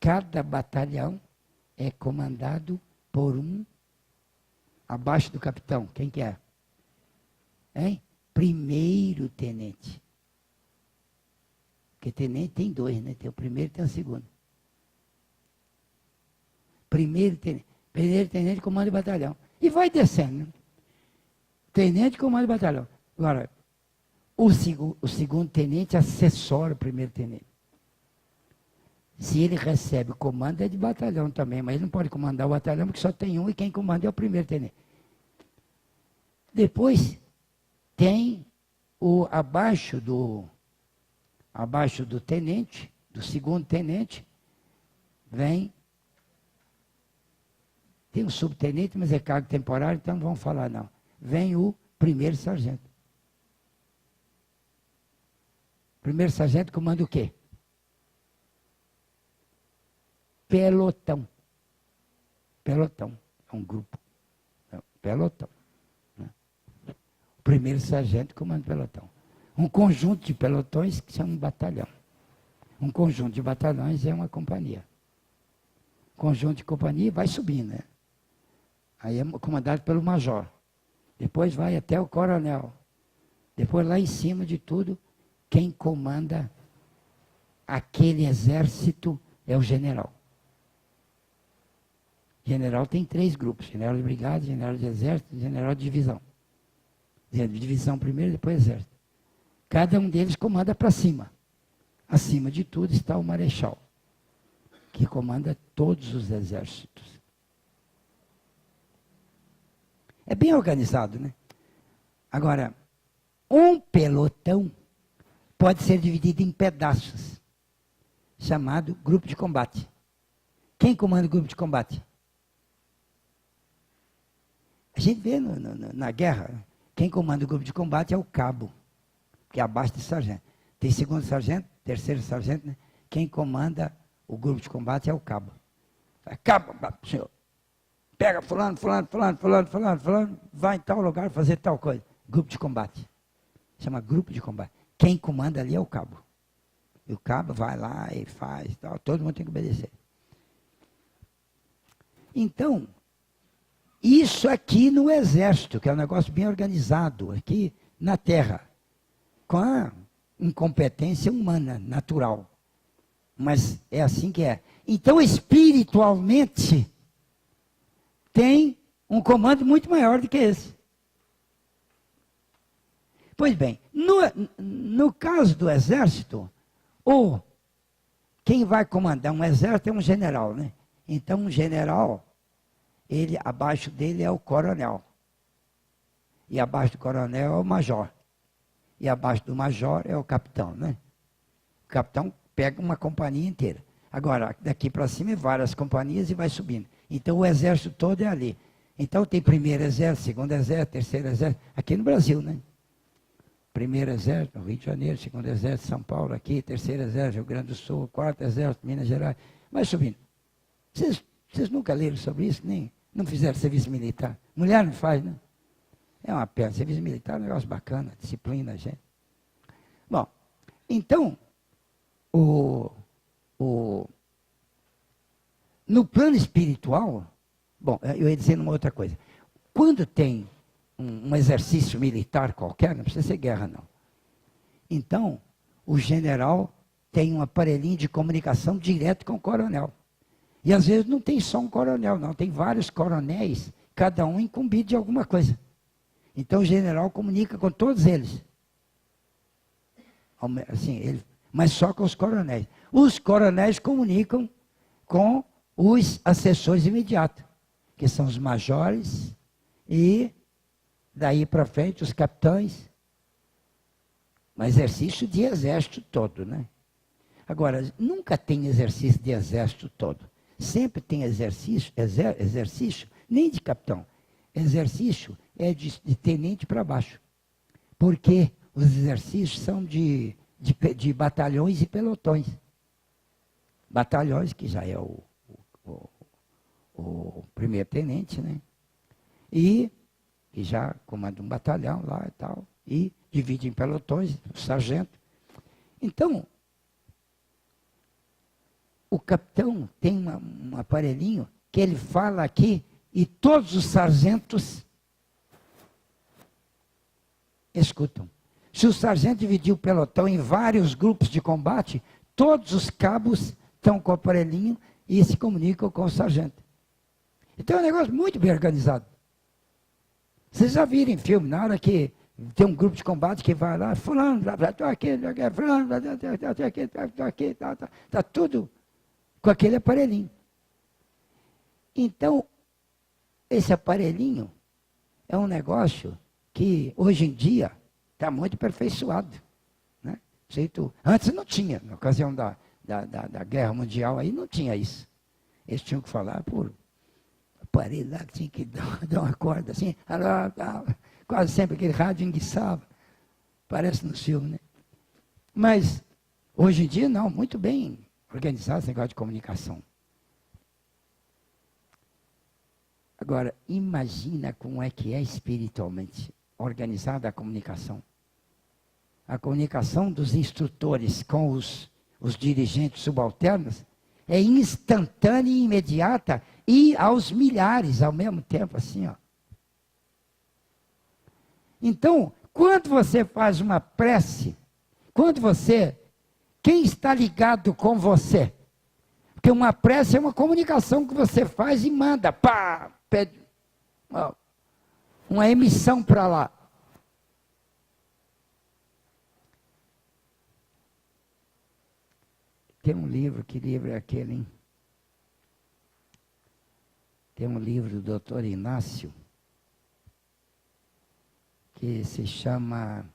Cada batalhão é comandado por um abaixo do capitão. Quem que é? Hein? Primeiro tenente. Porque tenente tem dois, né? Tem o primeiro e tem o segundo. Primeiro tenente comanda o batalhão. E vai descendo. Tenente comanda o batalhão. Agora, o segundo tenente assessora o primeiro tenente. Se ele recebe o comando, é de batalhão também, mas ele não pode comandar o batalhão, porque só tem um e quem comanda é o primeiro tenente. Depois, tem o abaixo do tenente, do segundo tenente, vem. Tem um subtenente, mas é cargo temporário, então não vamos falar não. Vem o primeiro sargento. Primeiro sargento comanda o quê? Pelotão. Pelotão. É um grupo. Pelotão. O primeiro sargento comanda o pelotão. Um conjunto de pelotões que são um batalhão. Um conjunto de batalhões é uma companhia. Conjunto de companhia vai subindo, né? Aí é comandado pelo major. Depois vai até o coronel. Depois lá em cima de tudo, quem comanda aquele exército é o general. General tem 3 grupos: general de brigada, general de exército e general de divisão. Divisão primeiro, depois exército. Cada um deles comanda para cima. Acima de tudo está o marechal, que comanda todos os exércitos. É bem organizado, né? Agora, um pelotão pode ser dividido em pedaços, chamado grupo de combate. Quem comanda o grupo de combate? A gente vê na guerra, quem comanda o grupo de combate é o cabo, que é abaixo do sargento. Tem segundo sargento, terceiro sargento, né? Quem comanda o grupo de combate é o cabo. Cabo, senhor, pega fulano, vai em tal lugar fazer tal coisa. Grupo de combate. Chama grupo de combate. Quem comanda ali é o cabo. E o cabo vai lá e faz, tal, todo mundo tem que obedecer. Então, isso aqui no exército, que é um negócio bem organizado, aqui na terra, com a incompetência humana, natural. Mas é assim que é. Então, espiritualmente, tem um comando muito maior do que esse. Pois bem, no caso do exército, quem vai comandar um exército é um general, né? Então, um general, abaixo dele é o coronel. E abaixo do coronel é o major. E abaixo do major é o capitão, né? O capitão pega uma companhia inteira. Agora, daqui para cima é várias companhias e vai subindo. Então, o exército todo é ali. Então, tem primeiro exército, segundo exército, terceiro exército. Aqui no Brasil, né? Primeiro exército, no Rio de Janeiro, segundo exército, São Paulo, aqui, terceiro exército, Rio Grande do Sul, quarto exército, Minas Gerais. Vai subindo. Vocês nunca leram sobre isso? Nem não fizeram serviço militar. Mulher não faz, né? É uma pena. Serviço militar é um negócio bacana, disciplina a gente. Bom, então, no plano espiritual, bom, eu ia dizer uma outra coisa. Quando tem um exercício militar qualquer, não precisa ser guerra, não. Então, o general tem um aparelhinho de comunicação direto com o coronel. E às vezes não tem só um coronel, não. Tem vários coronéis, cada um incumbido de alguma coisa. Então o general comunica com todos eles. Assim, mas só com os coronéis. Os coronéis comunicam com os assessores imediatos, que são os majores e daí para frente os capitães. Um exercício de exército todo, né? Agora, nunca tem exercício de exército todo. Sempre tem exercício, nem de capitão. Exercício é de tenente para baixo. Porque os exercícios são de batalhões e pelotões. Batalhões, que já é o primeiro tenente, né? E já comanda um batalhão lá e tal. E divide em pelotões, o sargento. Então, o capitão tem um aparelhinho que ele fala aqui e todos os sargentos escutam. Se o sargento dividir o pelotão em vários grupos de combate, todos os cabos estão com o aparelhinho e se comunicam com o sargento. Então é um negócio muito bem organizado. Vocês já viram em filme, na hora que tem um grupo de combate que vai lá, fulano, estou aqui, fulano, estou aqui, está tudo com aquele aparelhinho. Então, esse aparelhinho é um negócio que hoje em dia está muito aperfeiçoado. Né? Antes não tinha, na ocasião da Guerra Mundial, aí não tinha isso. Eles tinham que falar por aparelho lá, que tinha que dar uma corda assim, quase sempre aquele rádio enguiçava, parece no filme, né? Mas, hoje em dia, não, muito bem organizado esse negócio de comunicação. Agora, imagina como é que é espiritualmente organizada a comunicação. A comunicação dos instrutores com os dirigentes subalternos é instantânea e imediata e aos milhares ao mesmo tempo, assim, ó. Então, quando você faz uma prece, quem está ligado com você? Porque uma prece é uma comunicação que você faz e manda, pá, pede uma emissão para lá. Tem um livro, que livro é aquele, hein? Tem um livro do Dr. Inácio, que se chama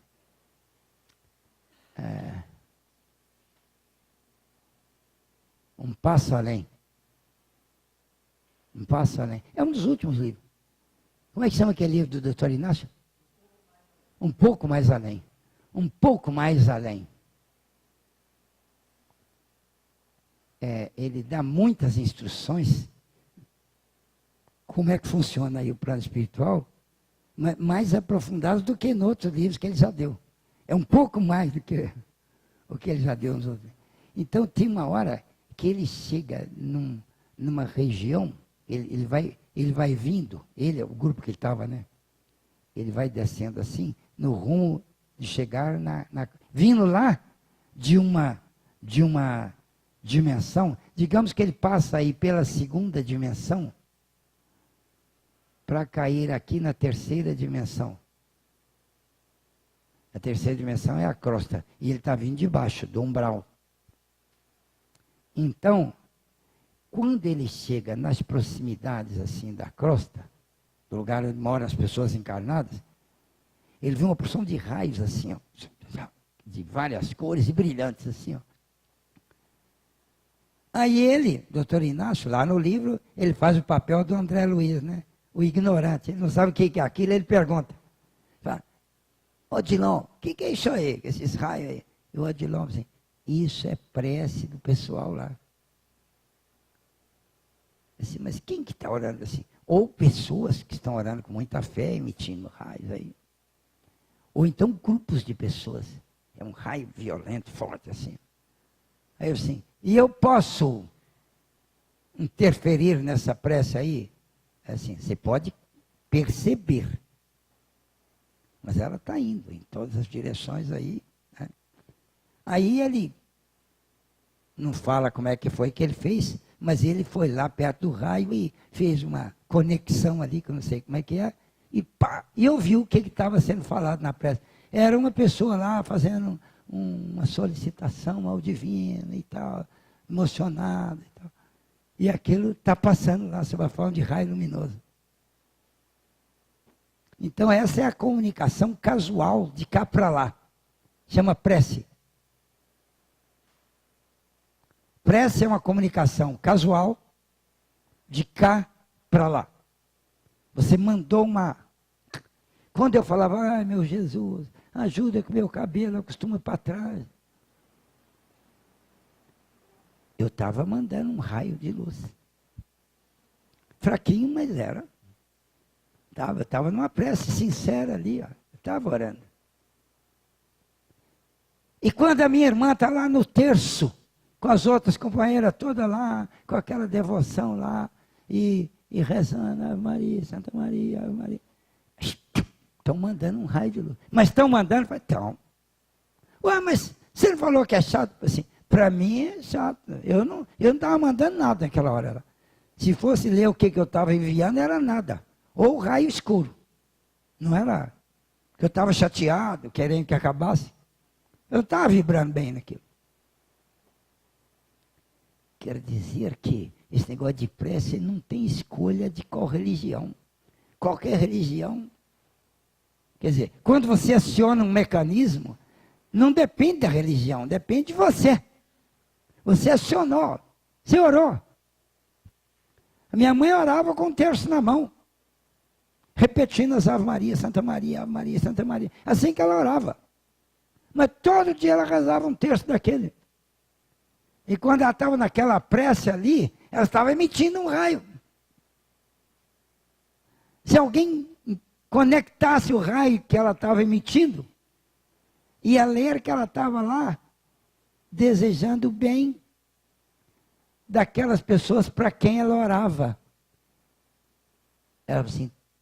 Um Passo Além. Um Passo Além. É um dos últimos livros. Como é que chama aquele livro do Dr. Inácio? Um Pouco Mais Além. Um Pouco Mais Além. Ele dá muitas instruções como é que funciona aí o plano espiritual, mais aprofundados do que em outros livros que ele já deu. É um pouco mais do que o que ele já deu nos outros. Então, tem uma hora que ele chega numa região, ele vai vindo, o grupo que ele estava, né? Ele vai descendo assim, no rumo de chegar vindo lá de uma dimensão, digamos que ele passa aí pela segunda dimensão, para cair aqui na terceira dimensão. A terceira dimensão é a crosta, e ele está vindo de baixo, do umbral. Então, quando ele chega nas proximidades assim da crosta, do lugar onde moram as pessoas encarnadas, ele vê uma porção de raios assim, ó, de várias cores e brilhantes assim, ó. Aí ele, doutor Inácio, lá no livro, ele faz o papel do André Luiz, né? O ignorante, ele não sabe o que é aquilo, ele pergunta. Fala, Odilon, o que é isso aí, esses raios aí? E o Odilon assim, isso é prece do pessoal lá. Assim, mas quem que está orando assim? Ou pessoas que estão orando com muita fé, emitindo raios aí. Ou então grupos de pessoas. É um raio violento, forte assim. Aí eu assim, e eu posso interferir nessa prece aí? Assim, você pode perceber. Mas ela está indo em todas as direções aí. Né? Aí ele não fala como é que foi que ele fez, mas ele foi lá perto do raio e fez uma conexão ali, que eu não sei como é que é, e pá, e ouviu o que estava sendo falado na prece. Era uma pessoa lá fazendo uma solicitação ao divino e tal, emocionada e tal. E aquilo está passando lá sob a forma de raio luminoso. Então essa é a comunicação casual de cá para lá. Chama prece. Prece é uma comunicação casual, de cá para lá. Você mandou uma... Quando eu falava, ai meu Jesus, ajuda que meu cabelo acostuma para trás. Eu estava mandando um raio de luz. Fraquinho, mas era. Eu estava numa prece sincera ali, ó. Eu estava orando. E quando a minha irmã está lá no terço, com as outras companheiras todas lá, com aquela devoção lá, e rezando, Ave Maria, Santa Maria, Ave Maria. Estão mandando um raio de luz. Mas estão mandando, então. Ué, mas você não falou que é chato? Assim, para mim é chato. Eu não estava mandando nada naquela hora. Se fosse ler o que eu estava enviando, era nada. Ou raio escuro. Não era que eu estava chateado, querendo que acabasse. Eu estava vibrando bem naquilo. Quer dizer que esse negócio de prece não tem escolha de qual religião. Qualquer religião. Quer dizer, quando você aciona um mecanismo, não depende da religião, depende de você. Você acionou, você orou. A minha mãe orava com um terço na mão, repetindo as Ave Maria, Santa Maria, Ave Maria, Santa Maria. Assim que ela orava. Mas todo dia ela rezava um terço daquele. E quando ela estava naquela prece ali, ela estava emitindo um raio. Se alguém conectasse o raio que ela estava emitindo, ia ler que ela estava lá desejando o bem daquelas pessoas para quem ela orava.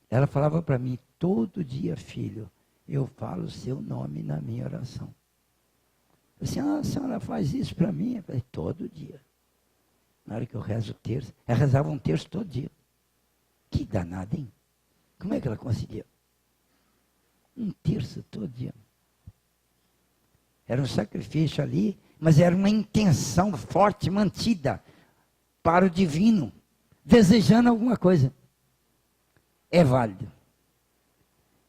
Ela falava para mim, todo dia, filho, eu falo o seu nome na minha oração. Eu disse, a senhora faz isso para mim? Eu falei, todo dia. Na hora que eu rezo o terço, ela rezava um terço todo dia. Que danada, hein? Como é que ela conseguia? Um terço todo dia. Era um sacrifício ali, mas era uma intenção forte, mantida para o divino, desejando alguma coisa. É válido.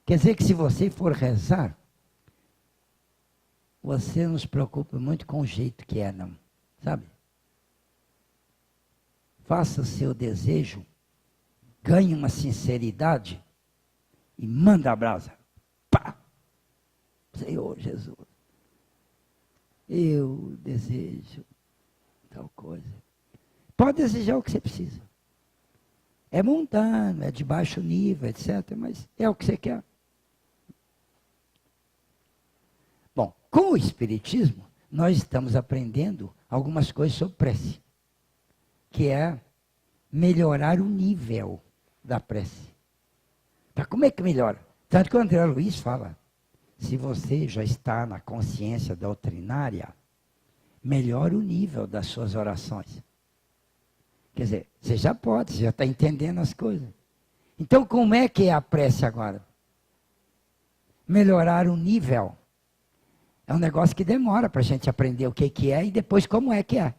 Quer dizer que se você for rezar, você não se preocupa muito com o jeito que é, não. Sabe? Faça o seu desejo, ganhe uma sinceridade e manda a brasa. Pá! Senhor Jesus, eu desejo tal coisa. Pode desejar o que você precisa. É mundano, é de baixo nível, etc. Mas é o que você quer. Bom, com o Espiritismo, nós estamos aprendendo algumas coisas sobre prece. Que é melhorar o nível da prece. Tá, como é que melhora? Tanto que o André Luiz fala, se você já está na consciência doutrinária, melhore o nível das suas orações. Quer dizer, você já pode, você já está entendendo as coisas. Então, como é que é a prece agora? Melhorar o nível. É um negócio que demora para a gente aprender o que é e depois como é que é.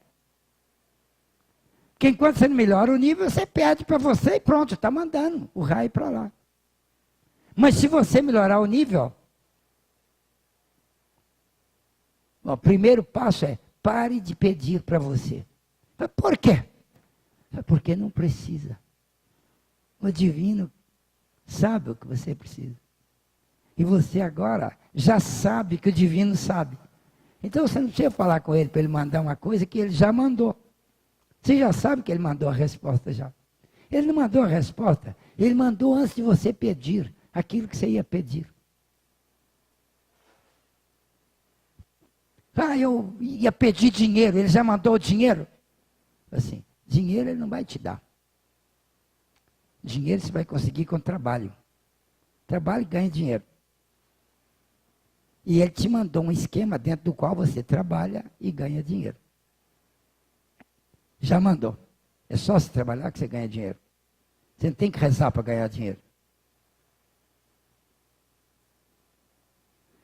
Porque enquanto você não melhora o nível, você pede para você e pronto, está mandando o raio para lá. Mas se você melhorar o nível, o primeiro passo é, pare de pedir para você. Por quê? Porque não precisa. O divino sabe o que você precisa. E você agora já sabe que o divino sabe. Então você não precisa falar com ele para ele mandar uma coisa que ele já mandou. Você já sabe que ele mandou a resposta já. Ele não mandou a resposta, ele mandou antes de você pedir aquilo que você ia pedir. Eu ia pedir dinheiro, ele já mandou o dinheiro. Assim, dinheiro ele não vai te dar. Dinheiro você vai conseguir com trabalho. Trabalho e ganha dinheiro. E ele te mandou um esquema dentro do qual você trabalha e ganha dinheiro. Já mandou. É só se trabalhar que você ganha dinheiro. Você não tem que rezar para ganhar dinheiro.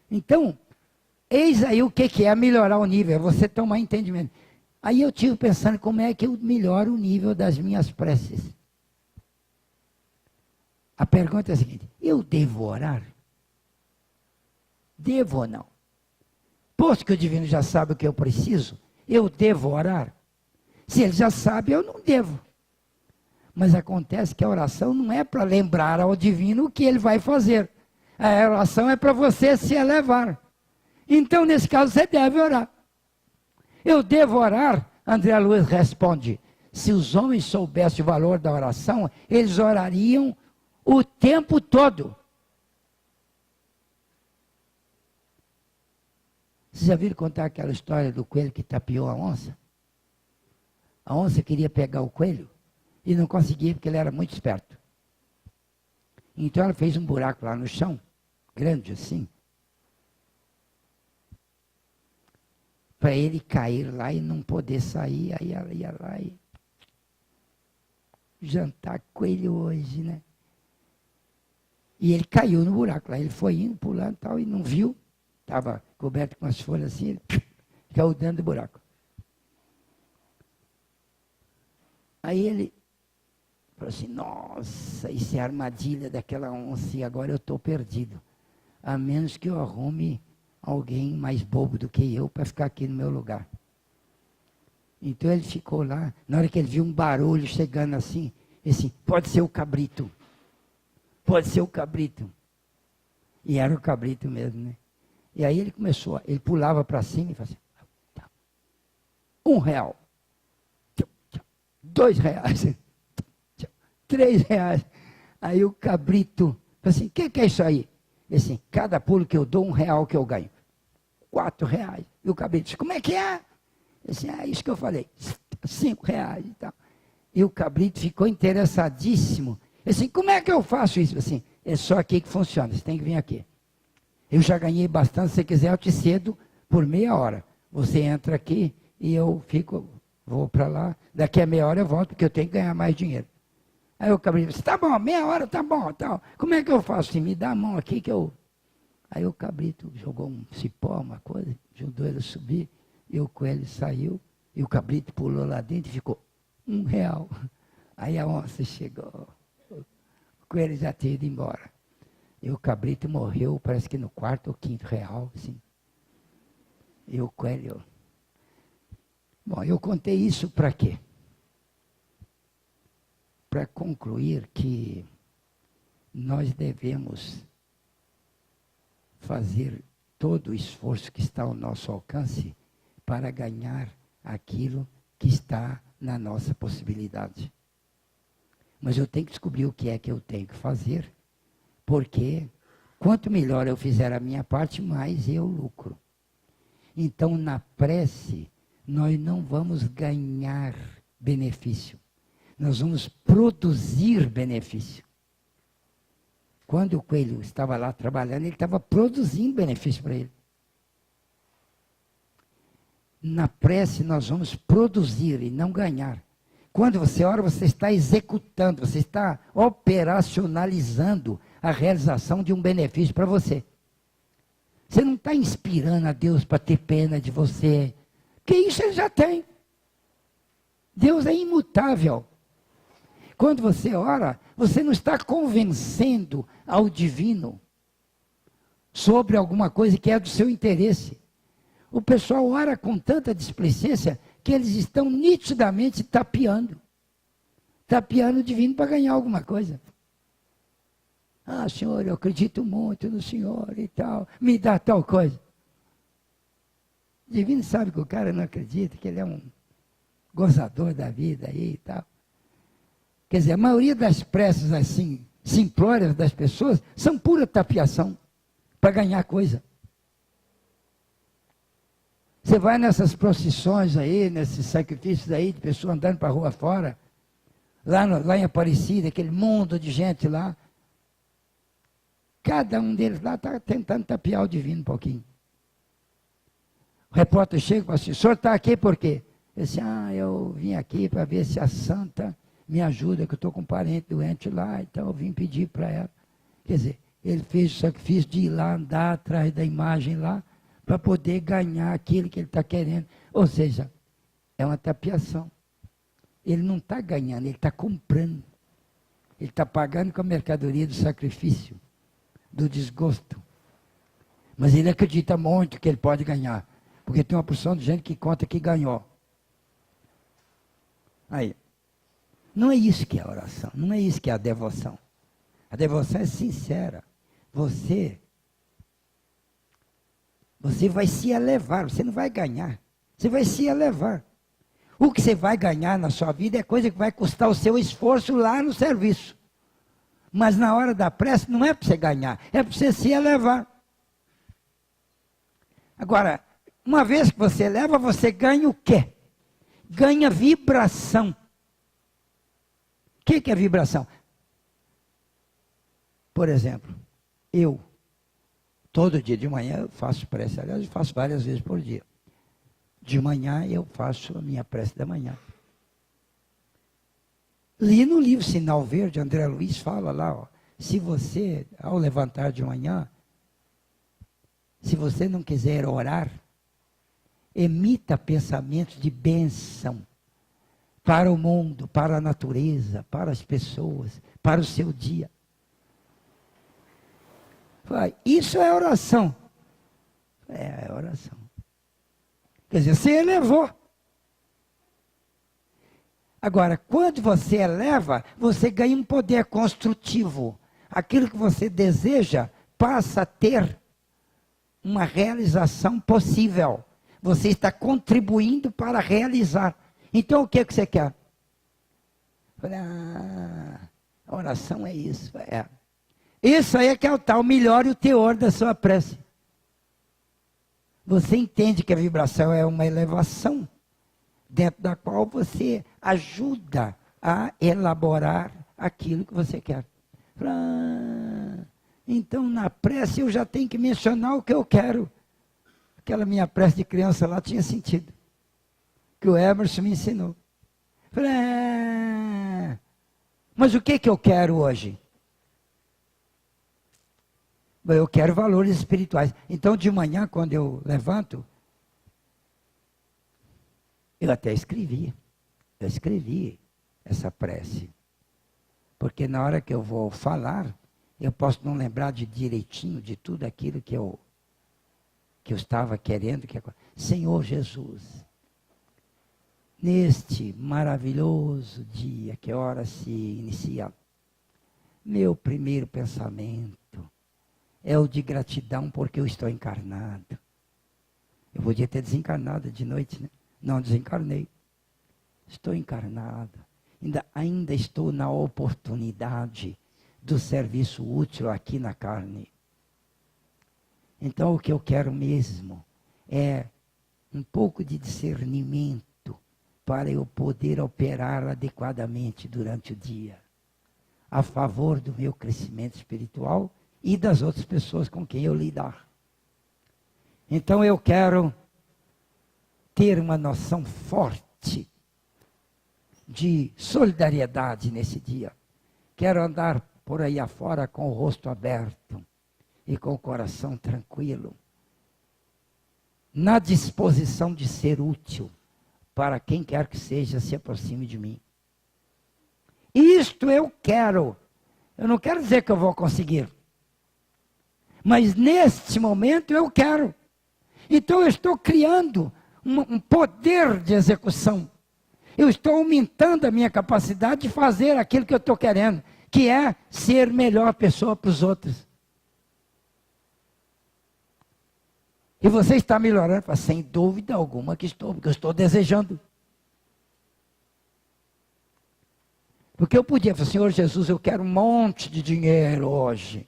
Então, eis aí o que é melhorar o nível, é você tomar entendimento. Aí eu estive pensando como é que eu melhoro o nível das minhas preces. A pergunta é a seguinte, eu devo orar? Devo ou não? Posto que o divino já sabe o que eu preciso, eu devo orar? Se ele já sabe, eu não devo. Mas acontece que a oração não é para lembrar ao divino o que ele vai fazer. A oração é para você se elevar. Então, nesse caso, você deve orar. Eu devo orar? André Luiz responde, se os homens soubessem o valor da oração, eles orariam o tempo todo. Vocês já viram contar aquela história do coelho que tapeou a onça? A onça queria pegar o coelho e não conseguia porque ele era muito esperto. Então ela fez um buraco lá no chão, grande assim, para ele cair lá e não poder sair. Aí ela ia lá e jantar coelho hoje, né? E ele caiu no buraco lá, ele foi indo, pulando e tal, e não viu, estava coberto com as folhas assim, ele caiu dentro do buraco. Aí ele falou assim, nossa, isso é a armadilha daquela onça e agora eu estou perdido. A menos que eu arrume alguém mais bobo do que eu para ficar aqui no meu lugar. Então ele ficou lá, na hora que ele viu um barulho chegando assim, ele disse, pode ser o cabrito. Pode ser o cabrito. E era o cabrito mesmo, né? E aí ele começou, ele pulava para cima e fazia, R$1, R$2, R$3. Aí o cabrito falou assim, o que é isso aí? Ele assim, cada pulo que eu dou, R$1 que eu ganho. R$4. E o cabrito disse, como é que é? Ele disse, é isso que eu falei, R$5 e tal. E o cabrito ficou interessadíssimo. Ele assim, como é que eu faço isso? Assim, é só aqui que funciona, você tem que vir aqui. Eu já ganhei bastante, se você quiser eu te cedo por meia hora. Você entra aqui e eu fico, vou para lá, daqui a meia hora eu volto, porque eu tenho que ganhar mais dinheiro. Aí o cabrito disse, tá bom, meia hora tá bom, tal. Como é que eu faço? Assim, me dá a mão aqui que eu... Aí o cabrito jogou um cipó, uma coisa, ajudou ele a subir, e o coelho saiu, e o cabrito pulou lá dentro e ficou R$1. Aí a onça chegou, o coelho já tinha ido embora. E o cabrito morreu, parece que no 4º ou 5º real, assim. E o coelho... Bom, eu contei isso para quê? Para concluir que nós devemos fazer todo o esforço que está ao nosso alcance para ganhar aquilo que está na nossa possibilidade. Mas eu tenho que descobrir o que é que eu tenho que fazer, porque quanto melhor eu fizer a minha parte, mais eu lucro. Então, na prece, nós não vamos ganhar benefício. Nós vamos produzir benefício. Quando o coelho estava lá trabalhando, ele estava produzindo benefício para ele. Na prece, nós vamos produzir e não ganhar. Quando você ora, você está executando, você está operacionalizando a realização de um benefício para você. Você não está inspirando a Deus para ter pena de você, porque isso ele já tem. Deus é imutável. Quando você ora, você não está convencendo ao divino sobre alguma coisa que é do seu interesse. O pessoal ora com tanta displicência que eles estão nitidamente tapeando o divino para ganhar alguma coisa. Ah, Senhor, eu acredito muito no Senhor e tal, me dá tal coisa. O divino sabe que o cara não acredita, que ele é um gozador da vida aí e tal. Quer dizer, a maioria das preces assim, simplórias das pessoas, são pura tapiação para ganhar coisa. Você vai nessas procissões aí, nesses sacrifícios aí, de pessoas andando para a rua fora, lá em Aparecida, aquele mundo de gente lá, cada um deles lá está tentando tapiar o divino um pouquinho. O repórter chega e fala assim, o senhor está aqui por quê? Ele disse, eu vim aqui para ver se a santa me ajuda, que eu estou com um parente doente lá, então eu vim pedir para ela. Quer dizer, ele fez o sacrifício de ir lá, andar atrás da imagem lá, para poder ganhar aquilo que ele está querendo. Ou seja, é uma tapiação. Ele não está ganhando, ele está comprando. Ele está pagando com a mercadoria do sacrifício, do desgosto. Mas ele acredita muito que ele pode ganhar, porque tem uma porção de gente que conta que ganhou. Aí. Não é isso que é a oração, não é isso que é a devoção. A devoção é sincera. Você vai se elevar, você não vai ganhar. Você vai se elevar. O que você vai ganhar na sua vida é coisa que vai custar o seu esforço lá no serviço. Mas na hora da prece não é para você ganhar, é para você se elevar. Agora, uma vez que você eleva, você ganha o quê? Ganha vibração. O que é vibração? Por exemplo, eu, todo dia de manhã eu faço prece, aliás, eu faço várias vezes por dia. De manhã eu faço a minha prece da manhã. Li no livro Sinal Verde, André Luiz fala lá, ó, se você, ao levantar de manhã, se você não quiser orar, emita pensamentos de bênção para o mundo, para a natureza, para as pessoas, para o seu dia. Isso é oração. É oração. Quer dizer, você elevou. Agora, quando você eleva, você ganha um poder construtivo. Aquilo que você deseja passa a ter uma realização possível. Você está contribuindo para realizar. Então, o que você quer? A oração é isso. Isso aí é que é o tal, melhore o teor da sua prece. Você entende que a vibração é uma elevação, dentro da qual você ajuda a elaborar aquilo que você quer. Então, na prece, eu já tenho que mencionar o que eu quero. Aquela minha prece de criança lá tinha sentido. Que o Emerson me ensinou. Mas o que eu quero hoje? Eu quero valores espirituais. Então, de manhã, quando eu levanto, eu até escrevi. Eu escrevi essa prece. Porque na hora que eu vou falar, eu posso não lembrar de direitinho de tudo aquilo que eu estava querendo. Senhor Jesus, neste maravilhoso dia que a hora se inicia, meu primeiro pensamento é o de gratidão porque eu estou encarnado. Eu podia ter desencarnado de noite, né? Não desencarnei. Estou encarnado. Ainda estou na oportunidade do serviço útil aqui na carne. Então o que eu quero mesmo é um pouco de discernimento para eu poder operar adequadamente durante o dia, a favor do meu crescimento espiritual e das outras pessoas com quem eu lidar. Então eu quero ter uma noção forte de solidariedade nesse dia. Quero andar por aí afora com o rosto aberto e com o coração tranquilo, na disposição de ser útil para quem quer que seja se aproxime de mim. Isto eu quero. Eu não quero dizer que eu vou conseguir. Mas neste momento eu quero. Então eu estou criando um poder de execução. Eu estou aumentando a minha capacidade de fazer aquilo que eu estou querendo, que é ser melhor pessoa para os outros. E você está melhorando? Sem dúvida alguma que estou, porque eu estou desejando. Porque eu podia falar, Senhor Jesus, eu quero um monte de dinheiro hoje.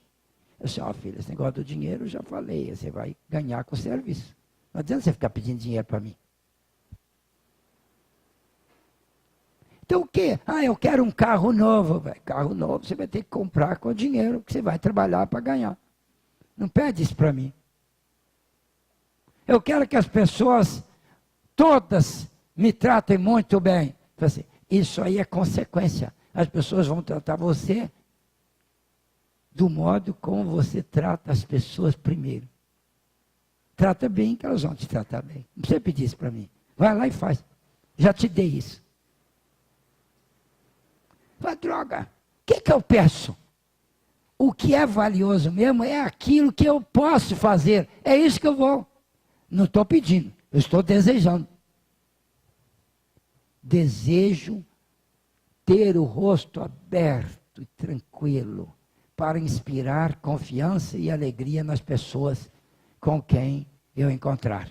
Eu disse, filho, esse negócio do dinheiro eu já falei, você vai ganhar com o serviço. Não adianta você ficar pedindo dinheiro para mim. Então o quê? Eu quero um carro novo. Carro novo você vai ter que comprar com o dinheiro que você vai trabalhar para ganhar. Não pede isso para mim. Eu quero que as pessoas, todas, me tratem muito bem. Assim, isso aí é consequência. As pessoas vão tratar você do modo como você trata as pessoas primeiro. Trata bem que elas vão te tratar bem. Não precisa pedir isso para mim. Vai lá e faz. Já te dei isso. Fala, droga, o que eu peço? O que é valioso mesmo é aquilo que eu posso fazer. É isso que eu vou. Não estou pedindo, eu estou desejando. Desejo ter o rosto aberto e tranquilo para inspirar confiança e alegria nas pessoas com quem eu encontrar.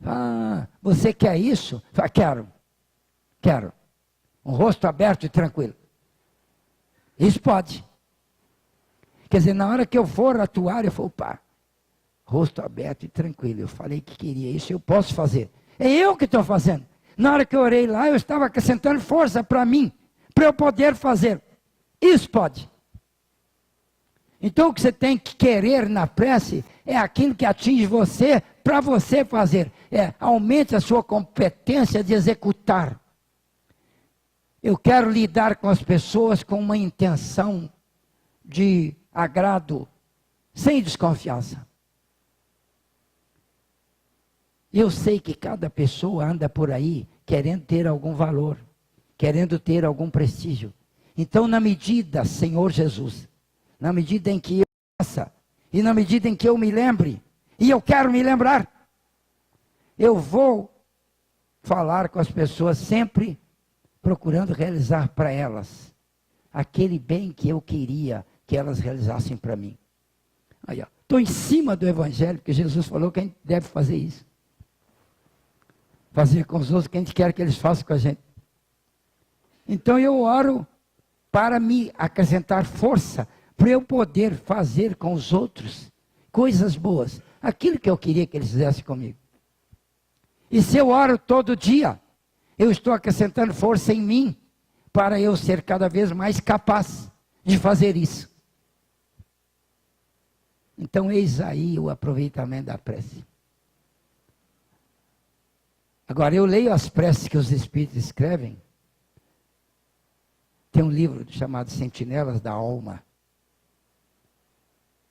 Ah, você quer isso? Ah, quero. Um rosto aberto e tranquilo. Isso pode. Quer dizer, na hora que eu for atuar, eu falo, opa, rosto aberto e tranquilo. Eu falei que queria isso, eu posso fazer. É eu que estou fazendo. Na hora que eu orei lá, eu estava acrescentando força para mim, para eu poder fazer. Isso pode. Então o que você tem que querer na prece é aquilo que atinge você, para você fazer. Aumente a sua competência de executar. Eu quero lidar com as pessoas com uma intenção de agrado, sem desconfiança. Eu sei que cada pessoa anda por aí querendo ter algum valor, querendo ter algum prestígio. Então, na medida, Senhor Jesus, na medida em que eu faça, e na medida em que eu me lembre, e eu quero me lembrar, eu vou falar com as pessoas sempre procurando realizar para elas aquele bem que eu queria que elas realizassem para mim. Aí, ó, estou em cima do Evangelho, porque Jesus falou que a gente deve fazer isso. Fazer com os outros o que a gente quer que eles façam com a gente. Então eu oro para me acrescentar força, para eu poder fazer com os outros coisas boas, aquilo que eu queria que eles fizessem comigo. E se eu oro todo dia, eu estou acrescentando força em mim, para eu ser cada vez mais capaz de fazer isso. Então eis aí o aproveitamento da prece. Agora eu leio as preces que os Espíritos escrevem. Tem um livro chamado Sentinelas da Alma.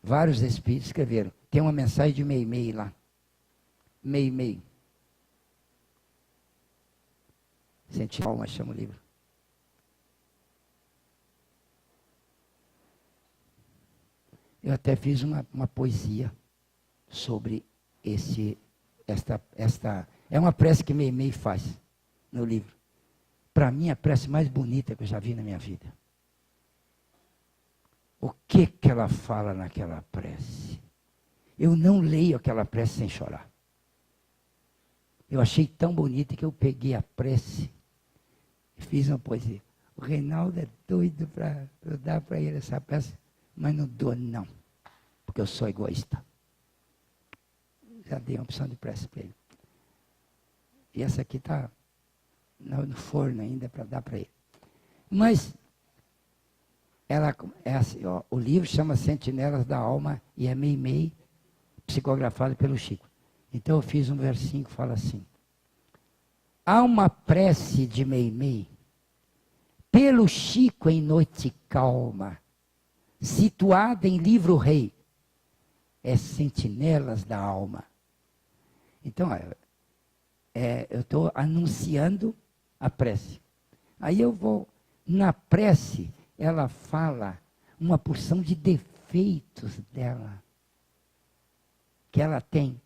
Vários Espíritos escreveram. Tem uma mensagem de Meimei lá. Meimei. Sentinela da Alma chama o livro. Eu até fiz uma poesia sobre esta. É uma prece que Meimei faz no livro. Para mim, a prece mais bonita que eu já vi na minha vida. O que ela fala naquela prece? Eu não leio aquela prece sem chorar. Eu achei tão bonita que eu peguei a prece e fiz uma poesia. O Reinaldo é doido para eu dar para ele essa prece, mas não dou não, porque eu sou egoísta. Já dei uma opção de prece para ele. E essa aqui está no forno ainda para dar para ele. Mas ela é assim, ó, o livro chama Sentinelas da Alma e é Meimei, psicografado pelo Chico. Então eu fiz um versinho que fala assim: há uma prece de Meimei pelo Chico em noite calma, situada em livro rei, é Sentinelas da Alma. Então, eu estou anunciando a prece. Aí eu vou, na prece, ela fala uma porção de defeitos dela, que ela tem,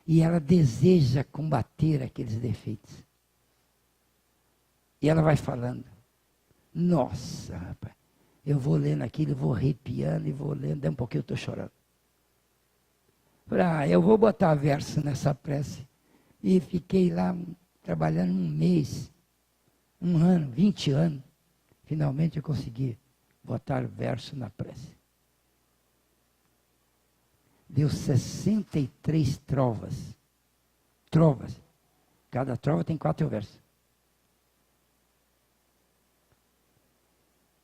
e ela deseja combater aqueles defeitos. E ela vai falando, nossa, rapaz, eu vou lendo aquilo, vou arrepiando, e vou lendo, daí um pouquinho eu estou chorando. Eu vou botar verso nessa prece. E fiquei lá trabalhando um mês, um ano, 20 anos. Finalmente eu consegui botar verso na prece. Deu 63 trovas. Trovas. Cada trova tem 4 versos.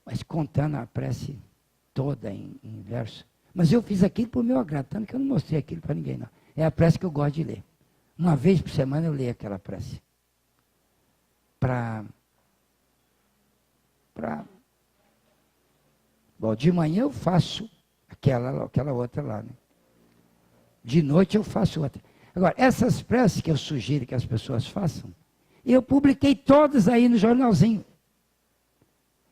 Mas contando a prece toda em verso. Mas eu fiz aquilo por meu agrado, tanto que eu não mostrei aquilo para ninguém, não. É a prece que eu gosto de ler. Uma vez por semana eu leio aquela prece. Bom, de manhã eu faço aquela outra lá, né? De noite eu faço outra. Agora, essas preces que eu sugiro que as pessoas façam, eu publiquei todas aí no jornalzinho.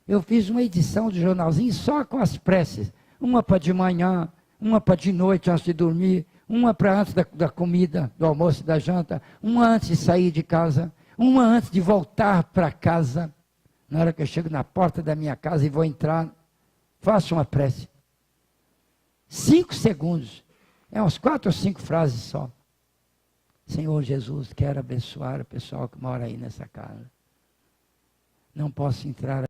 Eu fiz uma edição do jornalzinho só com as preces. Uma para de manhã, uma para de noite antes de dormir, uma para antes da comida, do almoço e da janta, uma antes de sair de casa, uma antes de voltar para casa. Na hora que eu chego na porta da minha casa e vou entrar, faço uma prece. 5 segundos. É umas 4 ou 5 frases só. Senhor Jesus, quero abençoar o pessoal que mora aí nessa casa. Não posso entrar